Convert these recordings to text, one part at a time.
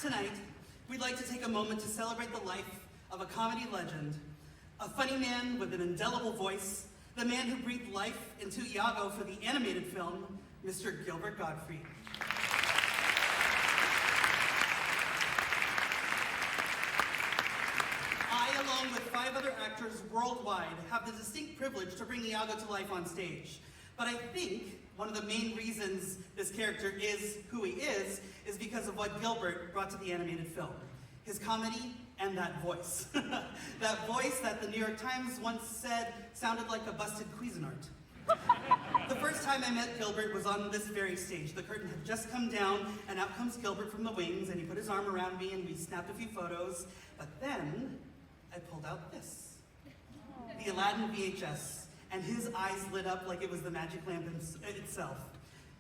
Tonight, we'd like to take a moment to celebrate the life of a comedy legend, a funny man with an indelible voice, the man who breathed life into Iago for the animated film, Mr. Gilbert Gottfried. I, along with 5 other actors worldwide, have the distinct privilege to bring Iago to life on stage. But I think one of the main reasons this character is who he is because of what Gilbert brought to the animated film. His comedy and that voice. That voice that the New York Times once said sounded like a busted Cuisinart. The first time I met Gilbert was on this very stage. The curtain had just come down, and out comes Gilbert from the wings, and he put his arm around me, and we snapped a few photos. But then, I pulled out this. The Aladdin VHS, and his eyes lit up like it was the magic lamp itself.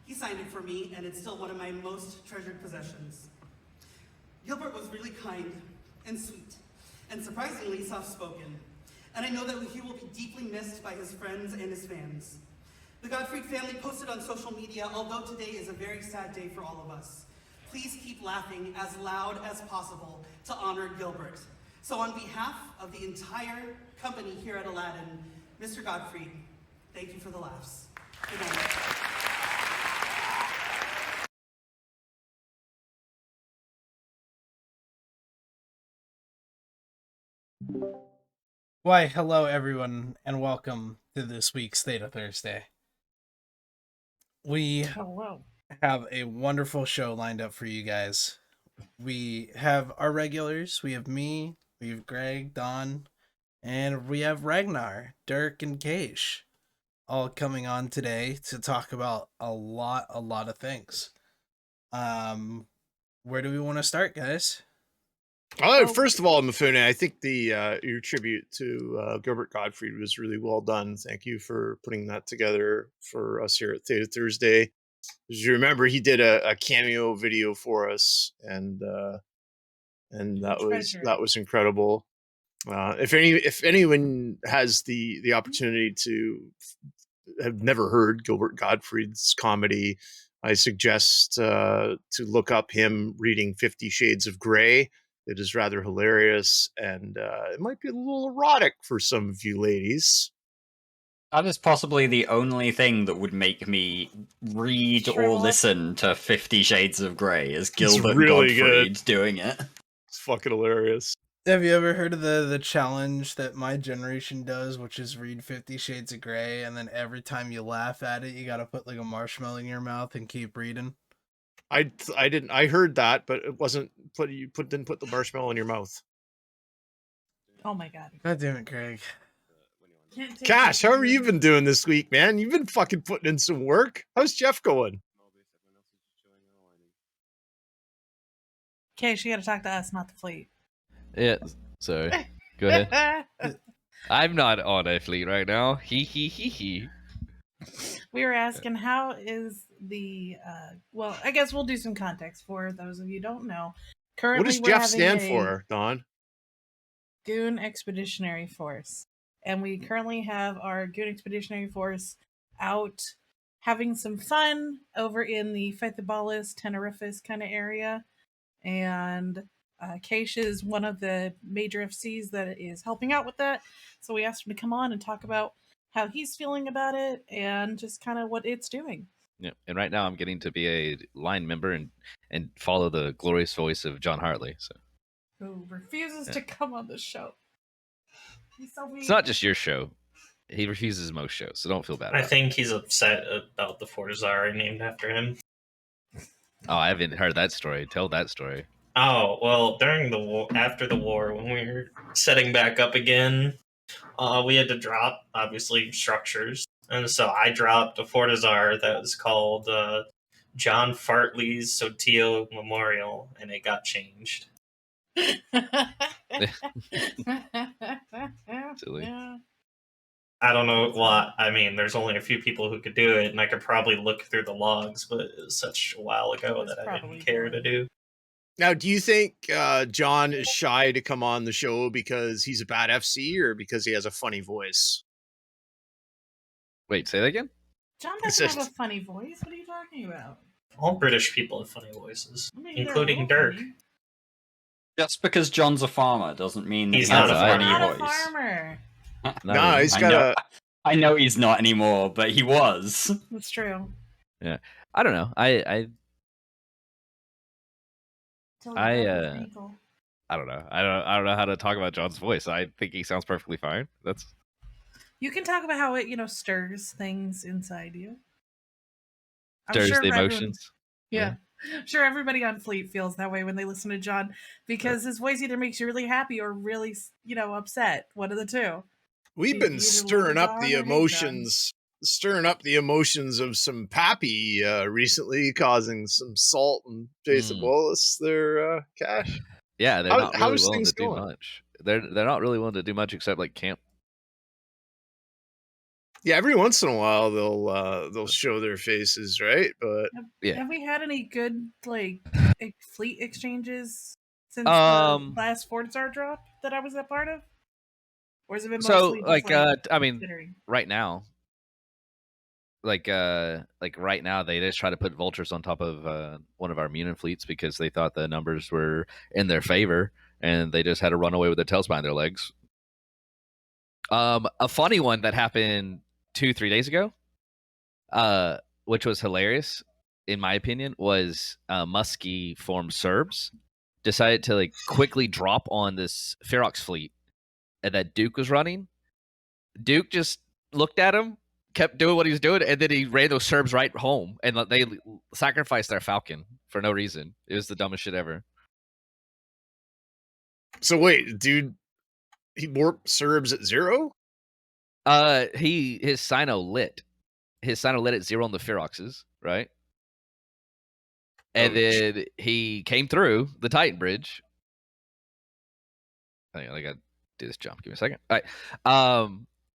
He signed it for me, and it's still one of my most treasured possessions. Gilbert was really kind and sweet, and surprisingly soft-spoken. And I know that he will be deeply missed by his friends and his fans. The Gottfried family posted on social media, although today is a very sad day for all of us. Please keep laughing as loud as possible to honor Gilbert. So on behalf of the entire company here at Aladdin, Mr. Gottfried, thank you for the laughs. Good night. Why, hello everyone, and welcome to this week's Theta Thursday. We have a wonderful show lined up for you guys. We have our regulars, we have me, we have Greg, Don, and we have Ragnar, Dirk, and Keish, all coming on today to talk about a lot of things. Where do we want to start, guys? First of all, Mifune, I think your tribute to Gilbert Gottfried was really well done. Thank you for putting that together for us here at Theta Thursday. As you remember, he did a cameo video for us, and that was incredible. If anyone has the opportunity to have never heard Gilbert Gottfried's comedy, I suggest to look up him reading 50 Shades of Grey. It is rather hilarious, and it might be a little erotic for some of you ladies. That is possibly the only thing that would make me read or listen to 50 Shades of Grey, is Gilbert really Gottfried good. doing it. It's fucking hilarious. Have you ever heard of the challenge that my generation does, which is read 50 Shades of Grey, and then every time you laugh at it, you gotta put like a marshmallow in your mouth and keep reading? I didn't. I heard that, but it wasn't. Didn't put the marshmallow in your mouth. Oh my god! God damn it, Greg. Cash, how have you been doing this week, man? You've been fucking putting in some work. How's Jeff going? Okay, she got to talk to us, not the fleet. Yeah, sorry. Go ahead. I'm not on a fleet right now. He. We were asking how is the well, I guess we'll do some context for those of you who don't know. Currently, what does Jeff stand for, Don? Goon Expeditionary Force. And we currently have our Goon Expeditionary Force out having some fun over in the Fight the Ballas, Tenerife's kind of area. And Keish is one of the major FCs that is helping out with that. So we asked him to come on and talk about how he's feeling about it and just kind of what it's doing. Yeah, and right now I'm getting to be a line member and follow the glorious voice of John Hartley. So who refuses to come on the show. He's so mean. It's not just your show. He refuses most shows, so don't feel bad. I think he's upset about the Fortizari named after him. Oh, I haven't heard that story. Tell that story. Oh, well, during the war, after the war, when we were setting back up again, we had to drop, obviously, structures. And so I dropped a Fortizar that was called John Fartley's Sotillo Memorial, and it got changed. Silly. Yeah. I don't know what. I mean, there's only a few people who could do it, and I could probably look through the logs, but it was such a while ago that I didn't care to do. Now, do you think John is shy to come on the show because he's a bad FC or because he has a funny voice? Wait, say that again? John doesn't have a funny voice. What are you talking about? All British people have funny voices, I mean, including Dirk. funny. Just because John's a farmer doesn't mean He's he not has a a farmer. funny Not a voice. farmer. Not Nah, really. he's I got know, a. I know he's not anymore, but he was. That's true. I don't know. Till I, the death of his ankle. I don't know. I don't know how to talk about John's voice. I think he sounds perfectly fine. That's You can talk about how it, stirs things inside you. I'm stirs sure the everyone- emotions. Yeah. I'm sure everybody on Fleet feels that way when they listen to John because his voice either makes you really happy or really, upset. One of the two. We've You been either stirring love up John the or hate emotions, of some Pappy recently, causing some salt and Jason Wallace their cash. Yeah, they're not really how's willing things to do going? much. They're not really willing to do much except like camp. Yeah, every once in a while they'll show their faces, right? But Yeah. Have we had any good fleet exchanges since the Um, last Fortizar drop that I was a part of? Or has it been So mostly just, I mean, considering? right now, like right now, they just try to put vultures on top of one of our Munin fleets because they thought the numbers were in their favor, and they just had to run away with their tails behind their legs. A funny one that happened 2-3 days ago, which was hilarious in my opinion, was Muskie formed Serbs decided to quickly drop on this Ferox fleet that Duke was running. Duke just looked at him, kept doing what he was doing, and then he ran those Serbs right home, and they sacrificed their Falcon for no reason. It was the dumbest shit ever. So wait, dude, he warped Serbs at 0? His Sino lit. His Sino lit at 0 on the Feroxes, right? And then he came through the Titan Bridge. I gotta do this jump. Give me a second. All right.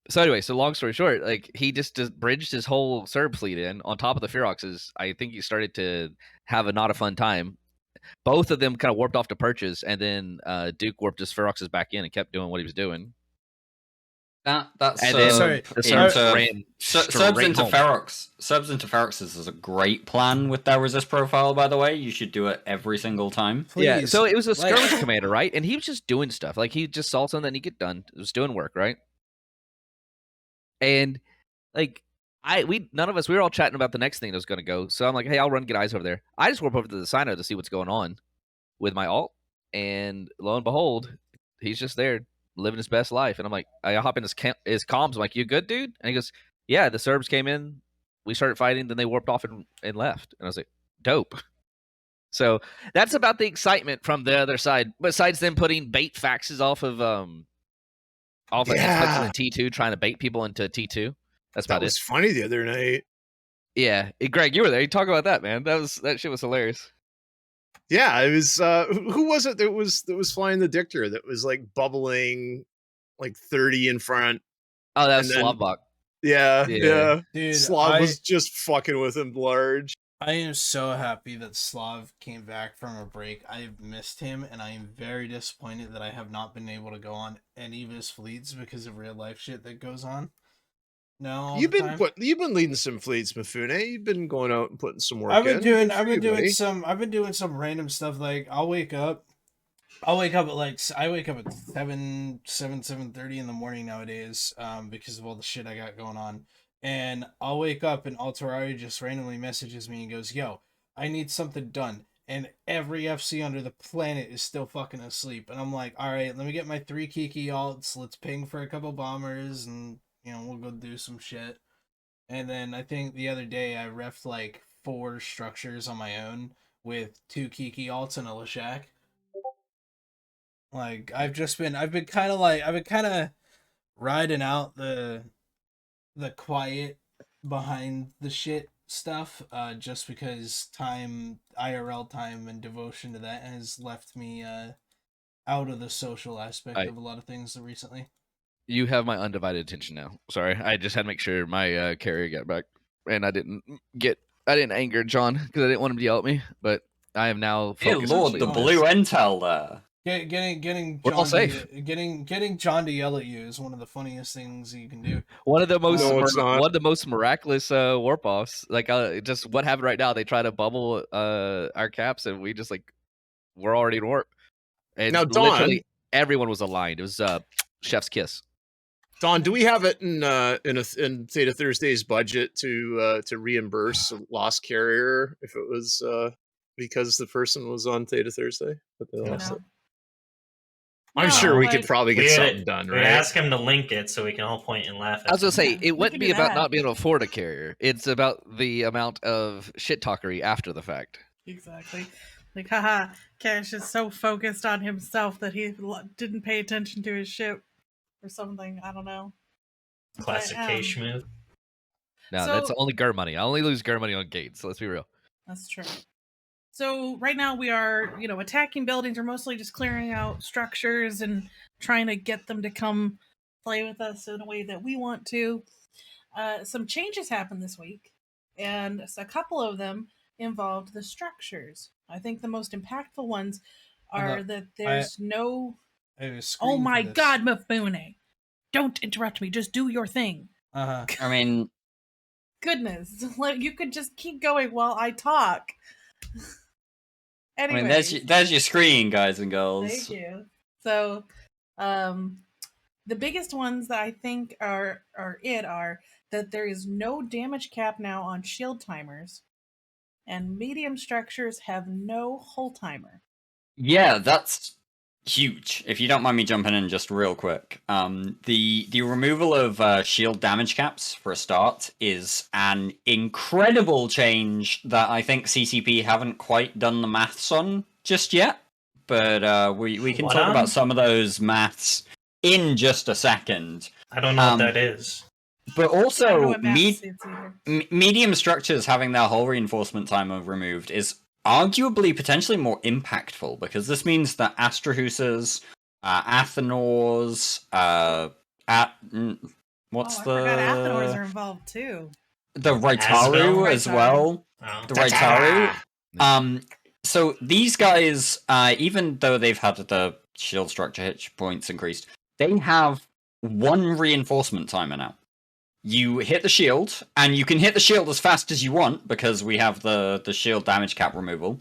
So anyway, so long story short, he just bridged his whole Serb fleet in on top of the Feroxes. I think he started to have a not a fun time. Both of them kind of warped off to Perches, and then Duke warped his Feroxes back in and kept doing what he was doing. That's and then sorry, the Serbs ran Serbs into home. Ferox. Serbs into Feroxes is a great plan with their resist profile, by the way. You should do it every single time. Please, yeah, so it was a skirmish commander, right? And he was just doing stuff. He just saw something and he get done. It was doing work, right? And none of us, we were all chatting about the next thing that was going to go. So I'm like, hey, I'll run get eyes over there. I just warp over to the Sino to see what's going on with my alt, and lo and behold, he's just there living his best life. And I'm like, I hop in his comms. I'm like, you good, dude? And he goes, yeah, the Serbs came in, we started fighting, then they warped off and left. And I was like, dope. So that's about the excitement from the other side. Besides them putting bait faxes off of Yeah. T2, trying to bait people into T2. That's That about was it. funny the other night. Yeah, Greg, you were there. You talk about that, man. That shit was hilarious. Yeah, it was who was it that was flying the Dictor that was bubbling 30 in front? Oh, that was And then- Slavbach. Yeah. Dude, Slav was just fucking with him large. I am so happy that Slav came back from a break. I've missed him, and I am very disappointed that I have not been able to go on any of his fleets because of real life shit that goes on. No, You've been leading some fleets, Mifune. You've been going out and putting some work in. I've been doing buddy. some random stuff. I'll wake up at I wake up at 7:30 in the morning nowadays, because of all the shit I got going on. And I'll wake up and Alterari just randomly messages me and goes, "Yo, I need something done." And every FC under the planet is still fucking asleep. And I'm like, all right, let me get my 3 Kiki alts. Let's ping for a couple bombers, and we'll go do some shit. And then I think the other day I refed 4 structures on my own with 2 Kiki alts and a Lashak. I've been kind of riding out the quiet behind the shit stuff, just because IRL time and devotion to that has left me out of the social aspect of a lot of things recently. You have my undivided attention now. Sorry, I just had to make sure my carrier got back, and I didn't anger John because I didn't want him to yell at me. But I am now Dear focused. Lord, the blue intel there. Getting We're all John safe. getting John to yell at you is one of the funniest things you can do. One of the most No, it's not. one of the most miraculous warp offs. Just what happened right now. They try to bubble our caps, and we just we're already in warp. And Now, literally Dawn, everyone was aligned. It was chef's kiss. Dawn, do we have it in Theta Thursday's budget to reimburse a lost carrier if it was because the person was on Theta Thursday? But they lost No. it? I'm sure No, we could but- probably get We something would done, we'd right? ask him to link it so we can all point and laugh at I was gonna say Yeah, it we wouldn't can be do about that. not being able to afford a carrier. It's about the amount of shit talkery after the fact. Exactly. Like, haha, Cash is so focused on himself that he didn't pay attention to his ship or something. I don't know. Classic But, Cash move. No, So- that's only Gur money. I only lose Gur money on gates. So let's be real. That's true. So right now we are, attacking buildings. We're mostly just clearing out structures and trying to get them to come play with us in a way that we want to. Some changes happened this week, and a couple of them involved the structures. I think the most impactful ones are that there's no. Oh my God, Mifune! Don't interrupt me. Just do your thing. Uh-huh. I mean, Goodness, like you could just keep going while I talk. Anyway, there's your screen, guys and girls. thank you. So, the biggest ones that I think are that there is no damage cap now on shield timers, and medium structures have no hull timer. Yeah, that's huge. If you don't mind me jumping in just real quick, the removal of shield damage caps for a start is an incredible change that I think CCP haven't quite done the maths on just yet. But we can What talk on? about some of those maths in just a second. I don't know what that is. But I don't know also, what maps it's either. medium structures having their whole reinforcement timer removed is arguably potentially more impactful, because this means that Astrohuses, Athenors, what's I the forgot Athenors are involved too. the Raitaru Asbel? as Raitaru. well. Oh. The Raitaru. So these guys, even though they've had the shield structure hit points increased, they have one reinforcement timer now. You hit the shield, and you can hit the shield as fast as you want because we have the shield damage cap removal,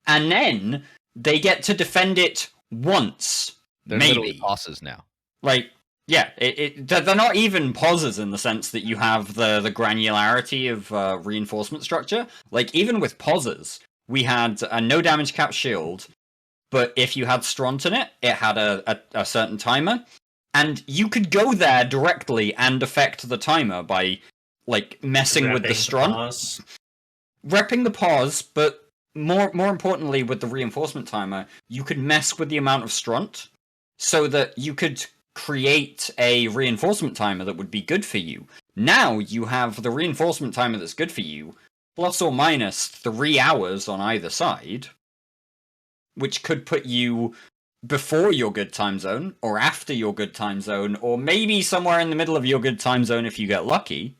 and then they get to defend it once. They're literally Maybe. bosses now. Like, yeah, they're not even pauses in the sense that you have the granularity of reinforcement structure. Like, even with pauses, we had a no damage cap shield, but if you had Stront in it, it had a certain timer, and you could go there directly and affect the timer by, like, messing with the Stront. Pause. Repping the pause, but more importantly with the reinforcement timer, you could mess with the amount of Stront so that you could create a reinforcement timer that would be good for you. Now you have the reinforcement timer that's good for you, plus or minus 3 hours on either side, which could put you before your good time zone, or after your good time zone, or maybe somewhere in the middle of your good time zone if you get lucky.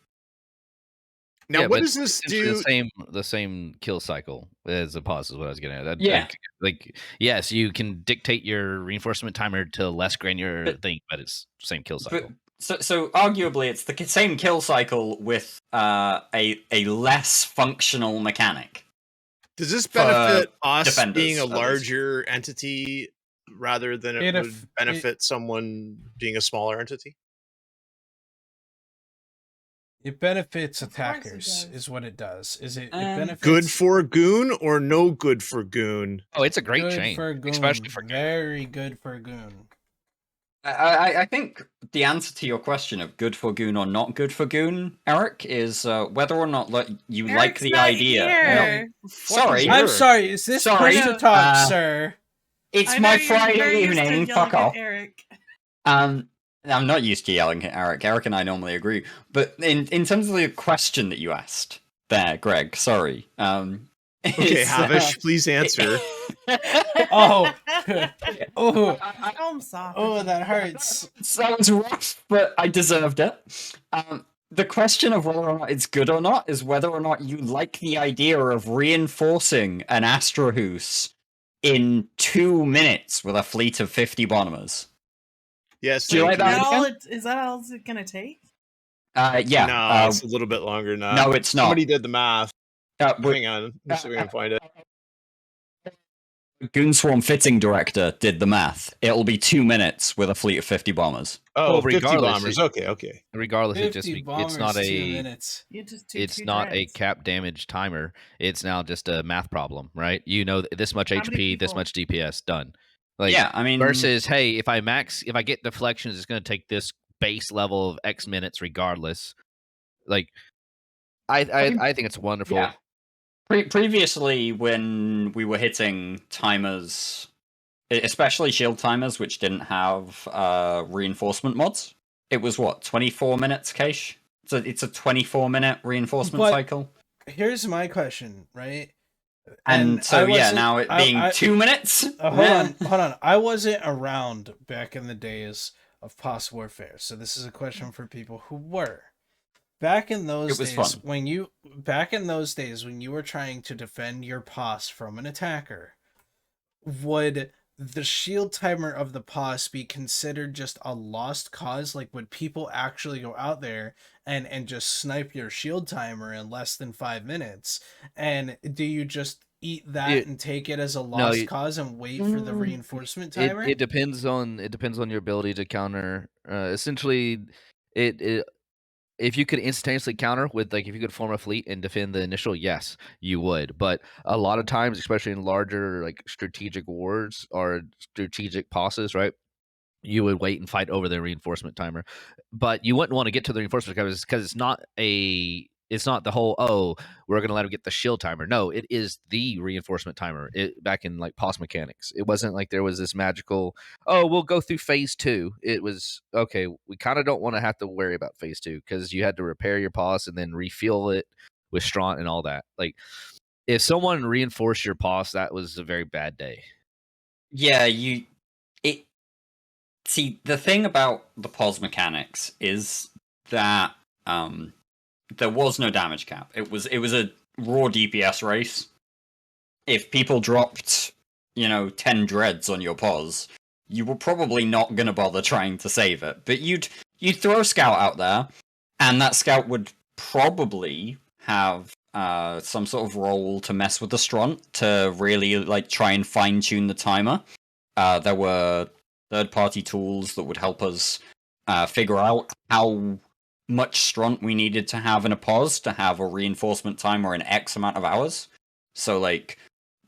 Now, Yeah, what but does this essentially do? the same kill cycle as a pause is what I was getting at. Yeah. Like yes, you can dictate your reinforcement timer to less granular thing, but it's same kill cycle. But so arguably it's the same kill cycle with a less functional mechanic. Does this for benefit us defenders, being a at least. larger entity rather than it would benefit someone being a smaller entity? It benefits Of course it attackers, does. is what it does. It Um, benefits Good for Goon or no good for Goon? Oh, it's a great good change, for Goon. especially for very good for Goon. I think the answer to your question of good for Goon or not good for Goon, Eric, is whether or not you like Eric's the not idea. here. No, sorry, I'm sorry. Is this Sorry. push to talk, Uh, sir? it's I know my you're Friday very used to evening. yelling Fuck at off. Eric. I'm not used to yelling at Eric. Eric and I normally agree. But in terms of the question that you asked there, Greg, sorry. Okay, it's, Havish, please answer. Oh, oh, I'm soft. oh, that hurts. Sounds rough, but I deserved it. The question of whether or not it's good or not is whether or not you like the idea of reinforcing an Astrohus in 2 minutes with a fleet of 50 Bonomers. Yes, Do you thank like that? Is that all it's gonna take? Yeah. No, it's a little bit longer than that. no, it's not. Somebody did the math. Hang Hang on, let's see if we can find it. Goonswarm fitting director did the math. It'll be 2 minutes with a fleet of 50 bombers. Oh, Well, 50 regardless, bombers. it- Okay. Regardless, it 50 it's bombers, not 2 a minutes. You just do it's two not a dreads. cap damage timer. It's now just a math problem, right? You know, this much How many HP, this people? much DPS, done. Like, Yeah, I mean, versus, hey, if I get deflections, it's going to take this base level of X minutes regardless. Like, I think it's wonderful. yeah. Previously, when we were hitting timers, especially shield timers, which didn't have reinforcement mods, it was what, 24 minutes, Keish? So it's a 24-minute reinforcement But- cycle. Here's my question, right? And so, I yeah, wasn't- now it being 2 minutes? hold on. I wasn't around back in the days of POS warfare, so this is a question for people who were. Back in those It was days, fun. when you were trying to defend your POS from an attacker, would the shield timer of the POS be considered just a lost cause? Like, would people actually go out there and just snipe your shield timer in less than 5 minutes? And do you just eat that and take it as a lost cause and wait for the reinforcement timer? It depends on your ability to counter. Essentially, if you could instantaneously counter with, like, if you could form a fleet and defend the initial, yes, you would. But a lot of times, especially in larger, like, strategic wars or strategic posses, right, you would wait and fight over the reinforcement timer. But you wouldn't want to get to the reinforcement timer because it's not the whole, oh, we're going to let him get the shield timer. No, it is the reinforcement timer. Back in, like, POS mechanics, it wasn't like there was this magical, oh, we'll go through phase 2. It was, okay, we kind of don't want to have to worry about phase 2 because you had to repair your POS and then refuel it with Straunt and all that. Like, if someone reinforced your POS, that was a very bad day. Yeah, see, the thing about the POS mechanics is that there was no damage cap. It was a raw DPS race. If people dropped, 10 dreads on your POS, you were probably not going to bother trying to save it. But you'd throw a scout out there, and that scout would probably have some sort of role to mess with the Straunt to really, like, try and fine tune the timer. There were third-party tools that would help us figure out how much Straunt we needed to have in a POS to have a reinforcement timer in X amount of hours. So, like,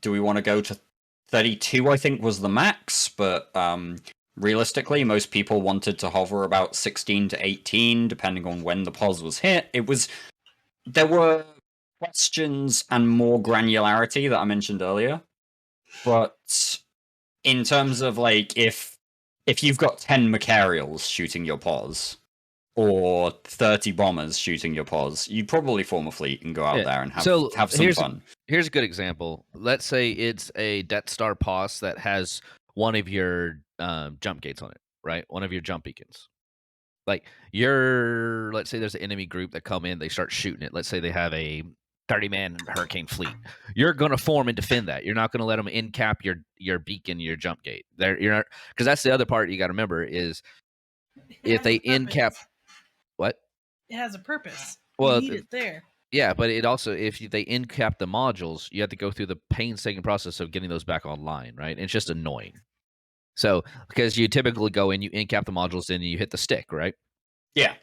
do we want to go to 32, I think, was the max, but realistically, most people wanted to hover about 16 to 18, depending on when the POS was hit. There were questions and more granularity that I mentioned earlier, but in terms of, like, if you've got 10 Macarials shooting your POS, or 30 bombers shooting your POS, you'd probably form a fleet and go out there and have some fun. Here's a good example. Let's say it's a Death Star POS that has one of your jump gates on it, right? One of your jump beacons. Like, let's say there's an enemy group that come in, they start shooting it. Let's say they have a 30-man Hurricane fleet. You're going to form and defend that. You're not going to let them in-cap your beacon, your jump gate. You're not, because that's the other part you got to remember is if they in-cap. What? It has a purpose. Well, you need it there. Yeah, but it also, if they in-cap the modules, you have to go through the painstaking process of getting those back online, right? And it's just annoying. So, because you typically go in, you in-cap the modules, and you hit the stick, right? Yeah.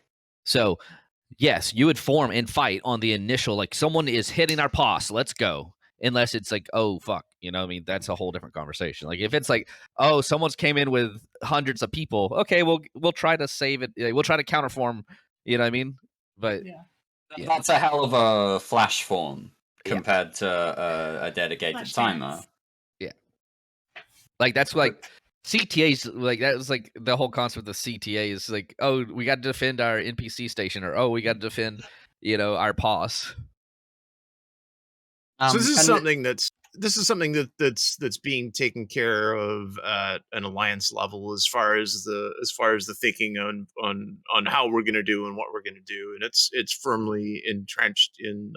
So, yes, you would form and fight on the initial, like, someone is hitting our POS, let's go. Unless it's like, oh, fuck, I mean, that's a whole different conversation. Like, if it's like, oh, someone's came in with hundreds of people, okay, we'll try to save it. We'll try to counterform, you know what I mean? But Yeah. That's a hell of a flash form compared to a dedicated Flash timer. dance. Yeah. Like, that's like CTAs, like, that was like the whole concept of CTA is like, oh, we got to defend our NPC station, or oh, we got to defend, our POS. So this is something that's being taken care of at an alliance level as far as the thinking on how we're going to do and what we're going to do, and it's firmly entrenched in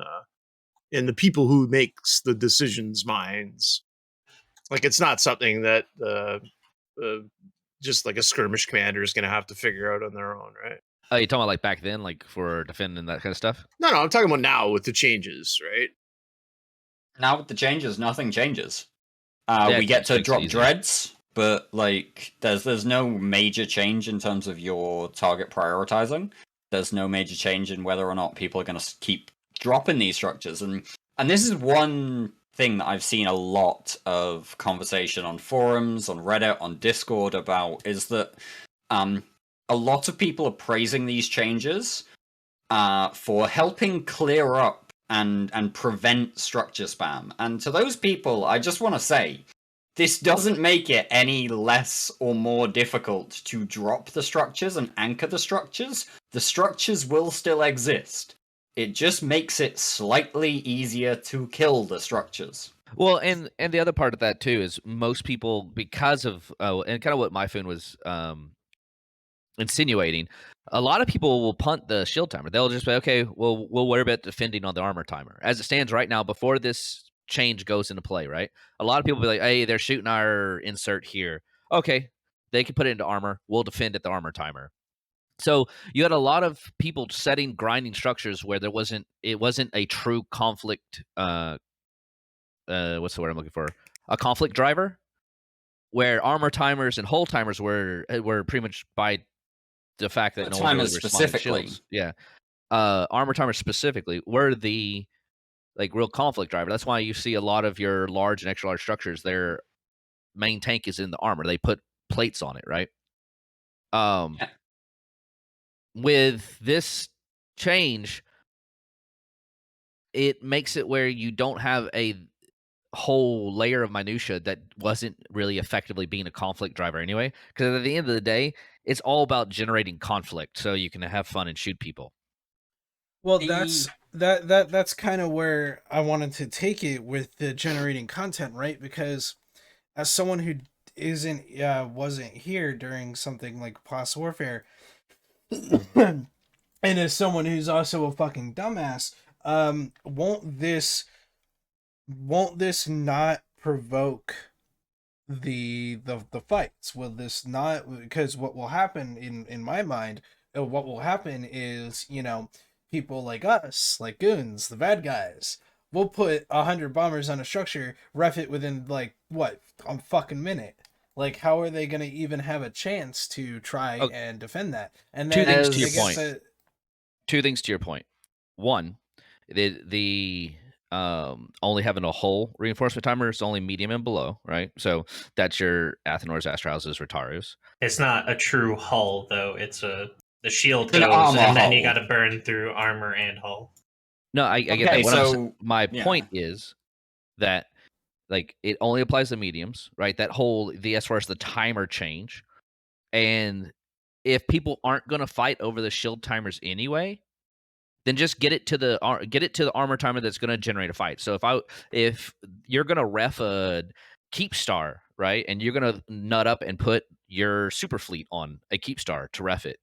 the people who makes the decisions minds. Like, it's not something that just like a skirmish commander is going to have to figure out on their own, right? Oh, you talking about like back then, like for defending that kind of stuff? No, I'm talking about now with the changes, right? Now with the changes, nothing changes. Yeah, we get it to makes it drop easier. dreads, but like there's no major change in terms of your target prioritizing. There's no major change in whether or not people are going to keep dropping these structures, and this is one thing that I've seen a lot of conversation on forums, on Reddit, on Discord about, is that a lot of people are praising these changes for helping clear up and prevent structure spam. And to those people, I just want to say, this doesn't make it any less or more difficult to drop the structures and anchor the structures. The structures will still exist. It just makes it slightly easier to kill the structures. Well, and the other part of that too is most people, because of and kind of what Mifune was insinuating, a lot of people will punt the shield timer. They'll just say, okay, well, we'll worry about defending on the armor timer. As it stands right now, before this change goes into play, right? A lot of people will be like, hey, they're shooting our insert here. Okay, they can put it into armor. We'll defend at the armor timer. So you had a lot of people setting grinding structures where it wasn't a true conflict. What's the word I'm looking for? A conflict driver, where armor timers and hull timers were pretty much by the fact that no one really Timers responded to specifically. shields. Yeah. Armor timers specifically were the like real conflict driver. That's why you see a lot of your large and extra large structures, their main tank is in the armor. They put plates on it, right? Yeah. With this change, it makes it where you don't have a whole layer of minutia that wasn't really effectively being a conflict driver anyway. Because at the end of the day, it's all about generating conflict so you can have fun and shoot people. Well, that's kind of where I wanted to take it with the generating content, right? Because as someone who wasn't here during something like Class Warfare, and as someone who's also a fucking dumbass, won't this not provoke the fights? Will this not? Because what will happen in my mind, what will happen is, people like us, like goons, the bad guys, we'll put 100 bombers on a structure, ref it within like what, a fucking minute. Like, how are they going to even have a chance to try and defend that? And then Two things to your I guess point. Two things to your point. One, the only having a hull reinforcement timer is only medium and below, right? So that's your Athenors, Astrauses, Rotarus. It's not a true hull though. It's the shield An goes, armor and then you hull. got to burn through armor and hull. No, I get Okay, that. so My yeah. point is that like it only applies to mediums, right? That whole as far as the timer change, and if people aren't going to fight over the shield timers anyway, then just get it to the armor timer that's going to generate a fight. So if you're going to ref a keep star, right, and you're going to nut up and put your super fleet on a keep star to ref it,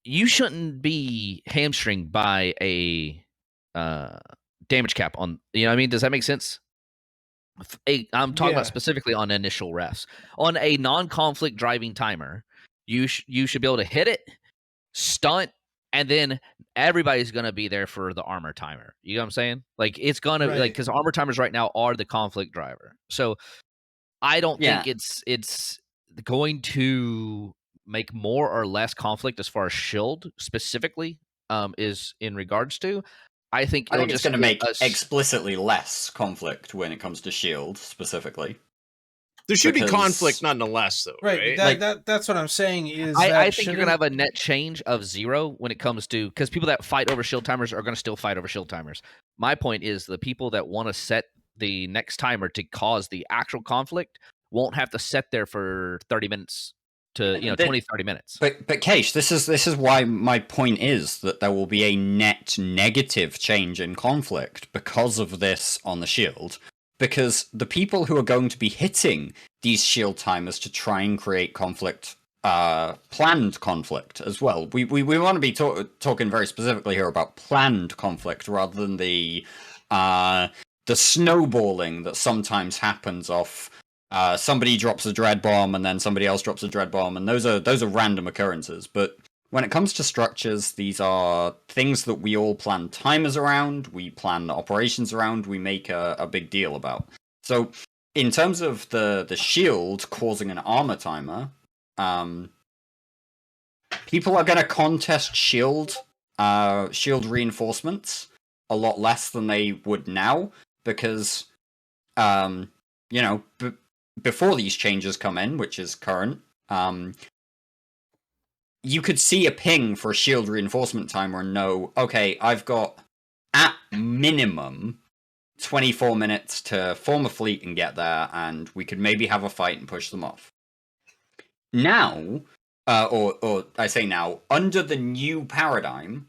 you shouldn't be hamstringed by a damage cap on. You know what I mean? Does that make sense? I'm talking about specifically on initial refs. On a non-conflict driving timer, you should be able to hit it, stunt, and then everybody's going to be there for the armor timer. You know what I'm saying? Like, it's going to, like, because armor timers right now are the conflict driver. So I don't think it's going to make more or less conflict as far as shield specifically is in regards to. I think it's going to make explicitly less conflict when it comes to shield specifically. There should be conflict nonetheless, though. Right. That's what I'm saying. Is I think you're gonna have a net change of 0 when it comes to, because people that fight over shield timers are gonna still fight over shield timers. My point is the people that want to set the next timer to cause the actual conflict won't have to sit there for 30 minutes to 20-30 minutes. But Keish, this is why my point is that there will be a net negative change in conflict because of this on the shield. Because the people who are going to be hitting these shield timers to try and create conflict, planned conflict as well. We want to be talking very specifically here about planned conflict rather than the snowballing that sometimes happens off. Somebody drops a dread bomb and then somebody else drops a dread bomb, and those are random occurrences. But when it comes to structures, these are things that we all plan timers around, we plan operations around, we make a big deal about. So in terms of the shield causing an armor timer, people are going to contest shield reinforcements a lot less than they would now, because before these changes come in, which is current, you could see a ping for a shield reinforcement timer and know, okay, I've got at minimum 24 minutes to form a fleet and get there, and we could maybe have a fight and push them off. Now, or I say now, under the new paradigm,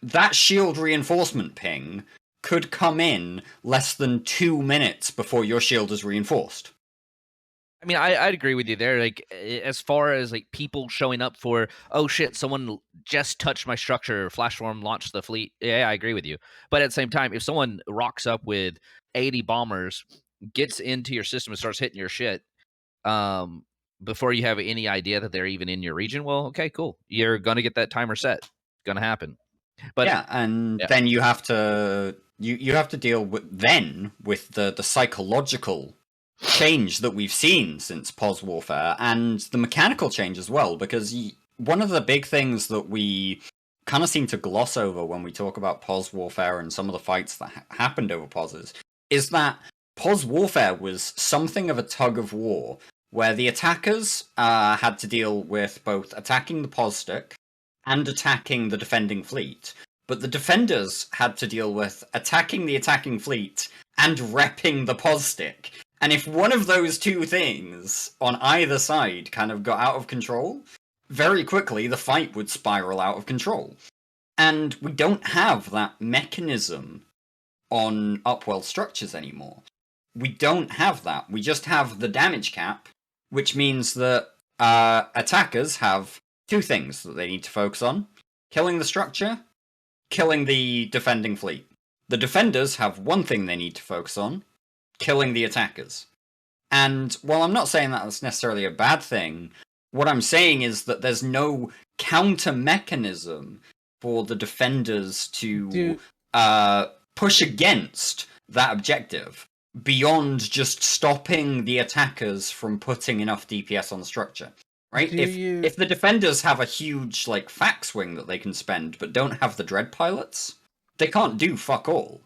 that shield reinforcement ping could come in less than 2 minutes before your shield is reinforced. I mean, I'd agree with you there. Like, as far as like people showing up for, oh shit, someone just touched my structure, flash storm launched the fleet. Yeah, I agree with you. But at the same time, if someone rocks up with 80 bombers, gets into your system and starts hitting your shit, before you have any idea that they're even in your region, well, okay, cool. You're gonna get that timer set. It's gonna happen. But yeah, and then you have to you have to deal with the psychological change that we've seen since POS warfare, and the mechanical change as well, because one of the big things that we kind of seem to gloss over when we talk about POS warfare and some of the fights that happened over POSs is that POS warfare was something of a tug of war, where the attackers had to deal with both attacking the POS stick and attacking the defending fleet, but the defenders had to deal with attacking the attacking fleet and repping the POS stick. And if one of those two things on either side kind of got out of control, very quickly the fight would spiral out of control. And we don't have that mechanism on Upwell structures anymore. We don't have that. We just have the damage cap, which means that attackers have two things that they need to focus on: killing the structure, killing the defending fleet. The defenders have one thing they need to focus on: killing the attackers. And while I'm not saying that that's necessarily a bad thing, what I'm saying is that there's no counter mechanism for the defenders to push against that objective beyond just stopping the attackers from putting enough DPS on the structure. Right? If the defenders have a huge fact swing that they can spend but don't have the dread pilots, they can't do fuck all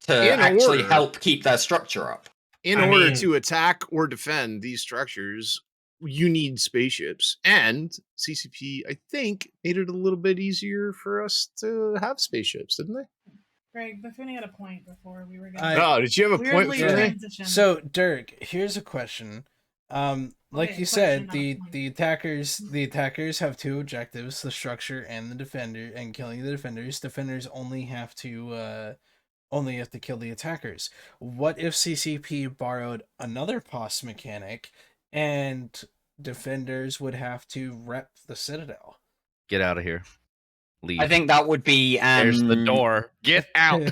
to actually help keep their structure up. In order to attack or defend these structures, you need spaceships. And CCP, I think, made it a little bit easier for us to have spaceships, didn't they? Greg, Mifune had a point before we were going to... Oh, did you have a point for me? So, Dirk, here's a question. Like you said, the attackers have two objectives: the structure and the defender, and killing the defenders. Defenders only have to kill the attackers. What if CCP borrowed another POS mechanic and defenders would have to rep the Citadel? Get out of here. Leave. I think that would be there's the door. Get out.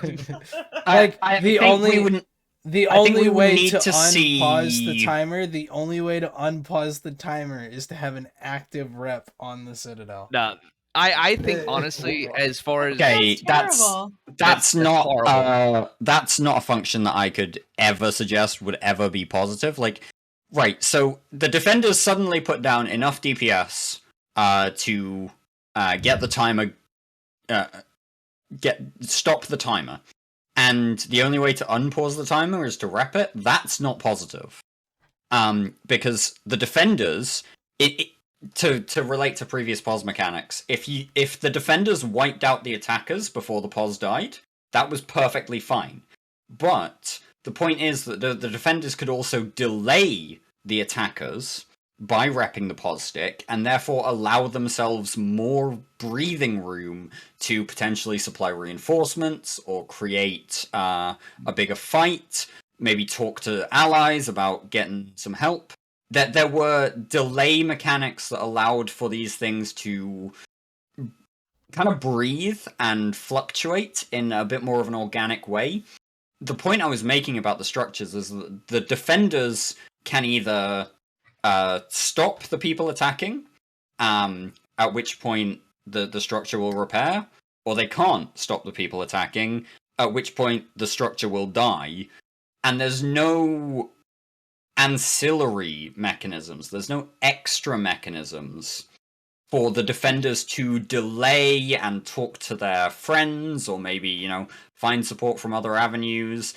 The only way to unpause the timer, the only way to unpause the timer is to have an active rep on the Citadel. No, I think honestly, as far as that's not a function that I could ever suggest would ever be positive. Right, so the defenders suddenly put down enough DPS to get the timer, stop the timer, and the only way to unpause the timer is to rep it. That's not positive, because the defenders, to relate to previous POS mechanics, if the defenders wiped out the attackers before the POS died, that was perfectly fine. But the point is that the defenders could also delay the attackers by repping the POS stick, and therefore allow themselves more breathing room to potentially supply reinforcements or create a bigger fight, maybe talk to allies about getting some help. That there were delay mechanics that allowed for these things to kind of breathe and fluctuate in a bit more of an organic way. The point I was making about the structures is that the defenders can either stop the people attacking, at which point the structure will repair, or they can't stop the people attacking, at which point the structure will die, and there's no ancillary mechanisms. There's no extra mechanisms for the defenders to delay and talk to their friends, or maybe, you know, find support from other avenues.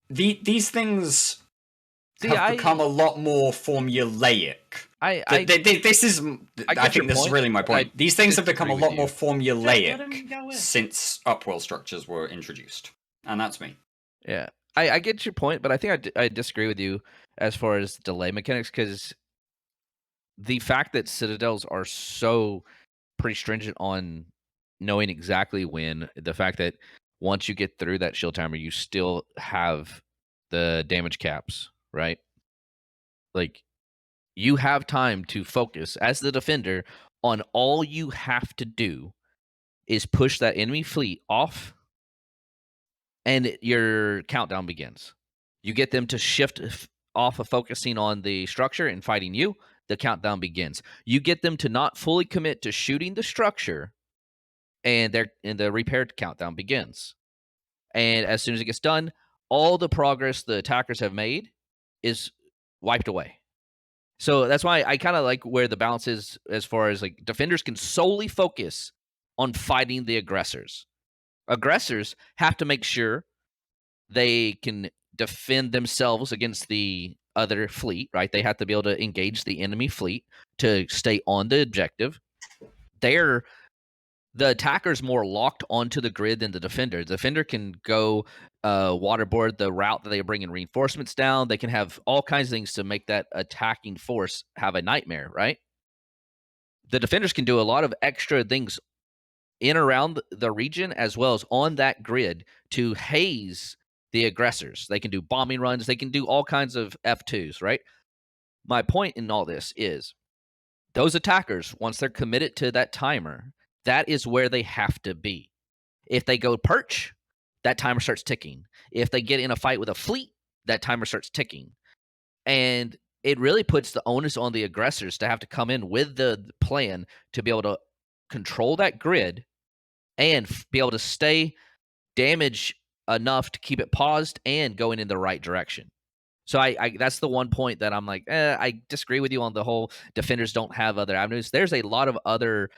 These things have become a lot more formulaic. I think this is really my point. These things have become a lot more formulaic since Upworld structures were introduced, and that's me. Yeah, I get your point, but I think I disagree with you as far as delay mechanics, because the fact that citadels are so pretty stringent on knowing exactly when, the fact that once you get through that shield timer, you still have the damage caps, right? Like, you have time to focus as the defender on all you have to do is push that enemy fleet off, and your countdown begins. You get them to shift off of focusing on the structure and fighting you, the countdown begins. You get them to not fully commit to shooting the structure, and the repair countdown begins. And as soon as it gets done, all the progress the attackers have made is wiped away. So that's why I kind of like where the balance is, as far as like defenders can solely focus on fighting the aggressors. Aggressors have to make sure they can defend themselves against the other fleet, right? They have to be able to engage the enemy fleet to stay on the objective. The attacker's more locked onto the grid than the defender. The defender can go waterboard the route that they bring in reinforcements down. They can have all kinds of things to make that attacking force have a nightmare, right? The defenders can do a lot of extra things in around the region as well as on that grid to haze the aggressors. They can do bombing runs. They can do all kinds of F2s, right? My point in all this is those attackers, once they're committed to that timer, that is where they have to be. If they go perch, that timer starts ticking. If they get in a fight with a fleet, that timer starts ticking. And it really puts the onus on the aggressors to have to come in with the plan to be able to control that grid and be able to stay damage enough to keep it paused and going in the right direction. So I that's the one point that I'm like, I disagree with you on the whole defenders don't have other avenues. There's a lot of other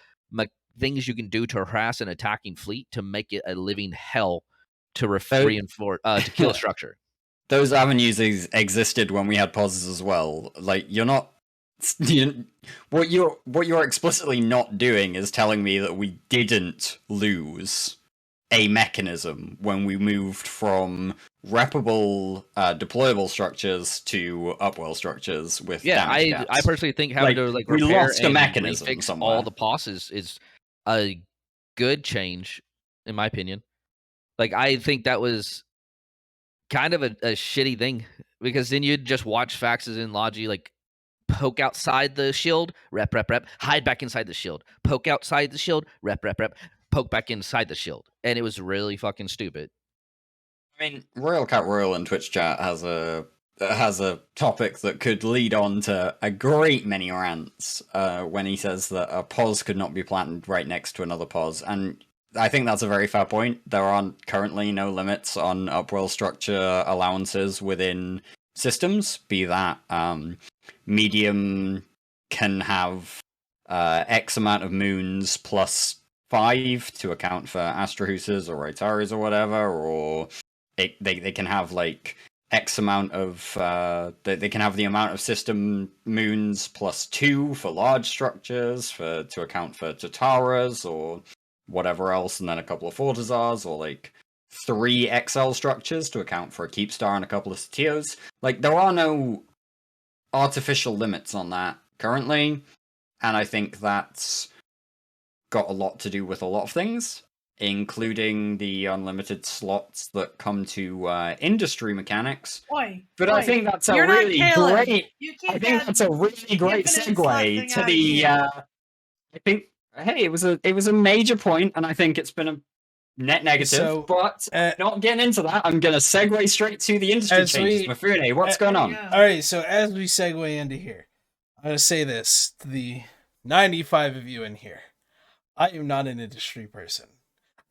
things you can do to harass an attacking fleet to make it a living hell to reinforce to kill a structure. Those avenues existed when we had pauses as well. Like, what you're explicitly not doing is telling me that we didn't lose a mechanism when we moved from reppable deployable structures to Upwell structures with damage caps. I personally think having to we repair lost a mechanism refix somewhere. all the pauses is a good change, in my opinion. Like, I think that was kind of a shitty thing, because then you'd just watch Faxes and Logi like poke outside the shield, rep, hide back inside the shield, poke outside the shield, rep, poke back inside the shield. And it was really fucking stupid. I mean, Royal Cat Royal in Twitch chat has a topic that could lead on to a great many rants when he says that a pause could not be planted right next to another pause. And I think that's a very fair point. There aren't currently no limits on Upwell structure allowances within systems, be that medium can have X amount of moons plus 5 to account for Astrohuses or Raitaris or whatever, or they can have like X amount of they can have the amount of system moons plus 2 for large structures to account for Tataras or whatever else, and then a couple of Fortizars, or like 3 XL structures to account for a Keepstar and a couple of Satios. Like, there are no artificial limits on that currently, and I think that's got a lot to do with a lot of things, including the unlimited slots that come to industry mechanics. But I think that's a really great. I think that's a really great segue to the. I think, hey, it was a major point, and I think it's been a net negative. So, but not getting into that, I'm gonna segue straight to the industry changes. Mifune, what's going on? All right, so as we segue into here, I'm gonna say this to the 95 of you in here. I am not an industry person.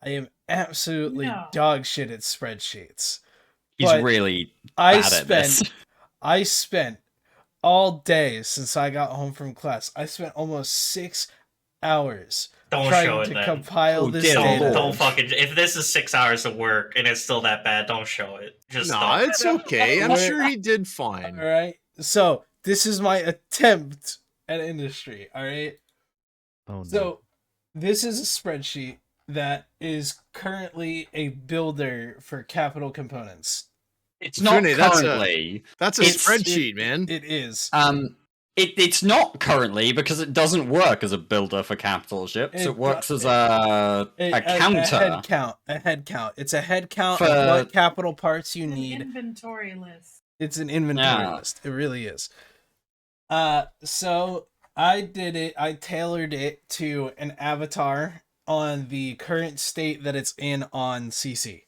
I am absolutely dog shit at spreadsheets. He's But really I bad at this. I spent all day since I got home from class. I spent almost 6 hours Don't trying show it to then. compile Oh, this dear data. Lord. Don't fucking. If this is 6 hours of work and it's still that bad, don't show it. Just No, don't. it's okay. I'm We're- sure he did All fine. right. So this is my attempt at industry. All right. Oh no. So this is a spreadsheet that is currently a builder for capital components. It's not Mifune, that's currently. That's a It's- spreadsheet, man. It is. It's not currently because it doesn't work as a builder for capital ships. It works as a counter. A head count. It's a head count For- of what capital parts you An need. inventory list. It's an inventory Yeah. list. It really is. So I did it. I tailored it to an avatar on the current state that it's in on CC.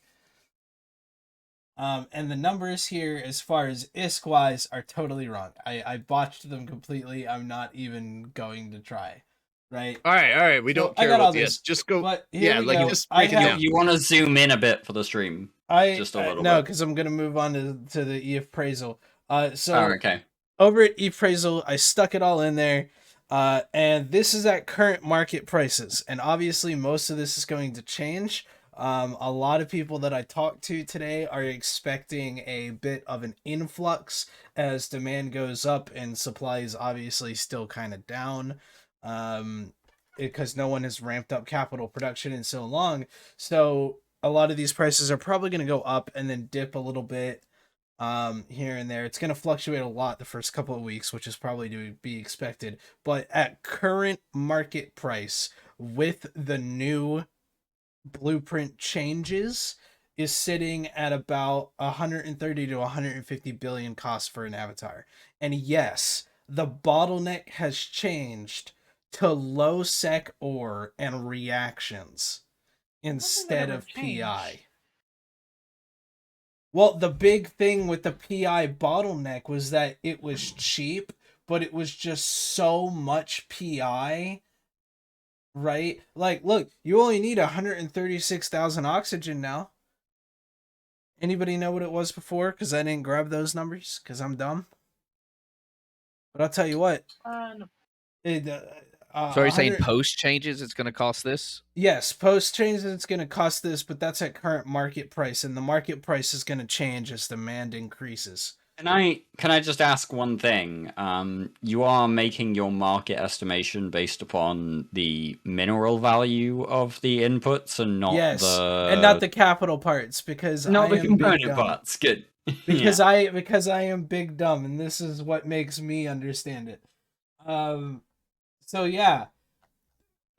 And the numbers here, as far as ISK-wise, are totally wrong. I botched them completely. I'm not even going to try. Right? All right. We So, don't I care got all about this, this. Just go. But here Yeah, we like go. just I break it have- down. You want to zoom in a bit for the stream? Just a little no, bit. because I'm gonna move on to the e-appraisal. So Oh, okay. over at e-appraisal, I stuck it all in there. And this is at current market prices. And obviously most of this is going to change. A lot of people that I talked to today are expecting a bit of an influx as demand goes up and supply is obviously still kind of down. Because no one has ramped up capital production in so long. So a lot of these prices are probably going to go up and then dip a little bit here and there. It's going to fluctuate a lot the first couple of weeks, which is probably to be expected. But at current market price, with the new blueprint changes, is sitting at about 130 to 150 billion cost for an avatar. And yes, the bottleneck has changed to low sec ore and reactions instead ever of changed? PI. Well, the big thing with the PI bottleneck was that it was cheap, but it was just so much PI, right? Like, look, you only need 136,000 oxygen now. Anybody know what it was before? Because I didn't grab those numbers, because I'm dumb. But I'll tell you what. No. So are you saying 100 post changes it's going to cost this? Yes, post changes it's going to cost this, but that's at current market price, and the market price is going to change as demand increases. Can I just ask one thing? You are making your market estimation based upon the mineral value of the inputs and not and not the capital parts, because not I the am component big dumb. parts. Good. Because I am big dumb, and this is what makes me understand it. So yeah.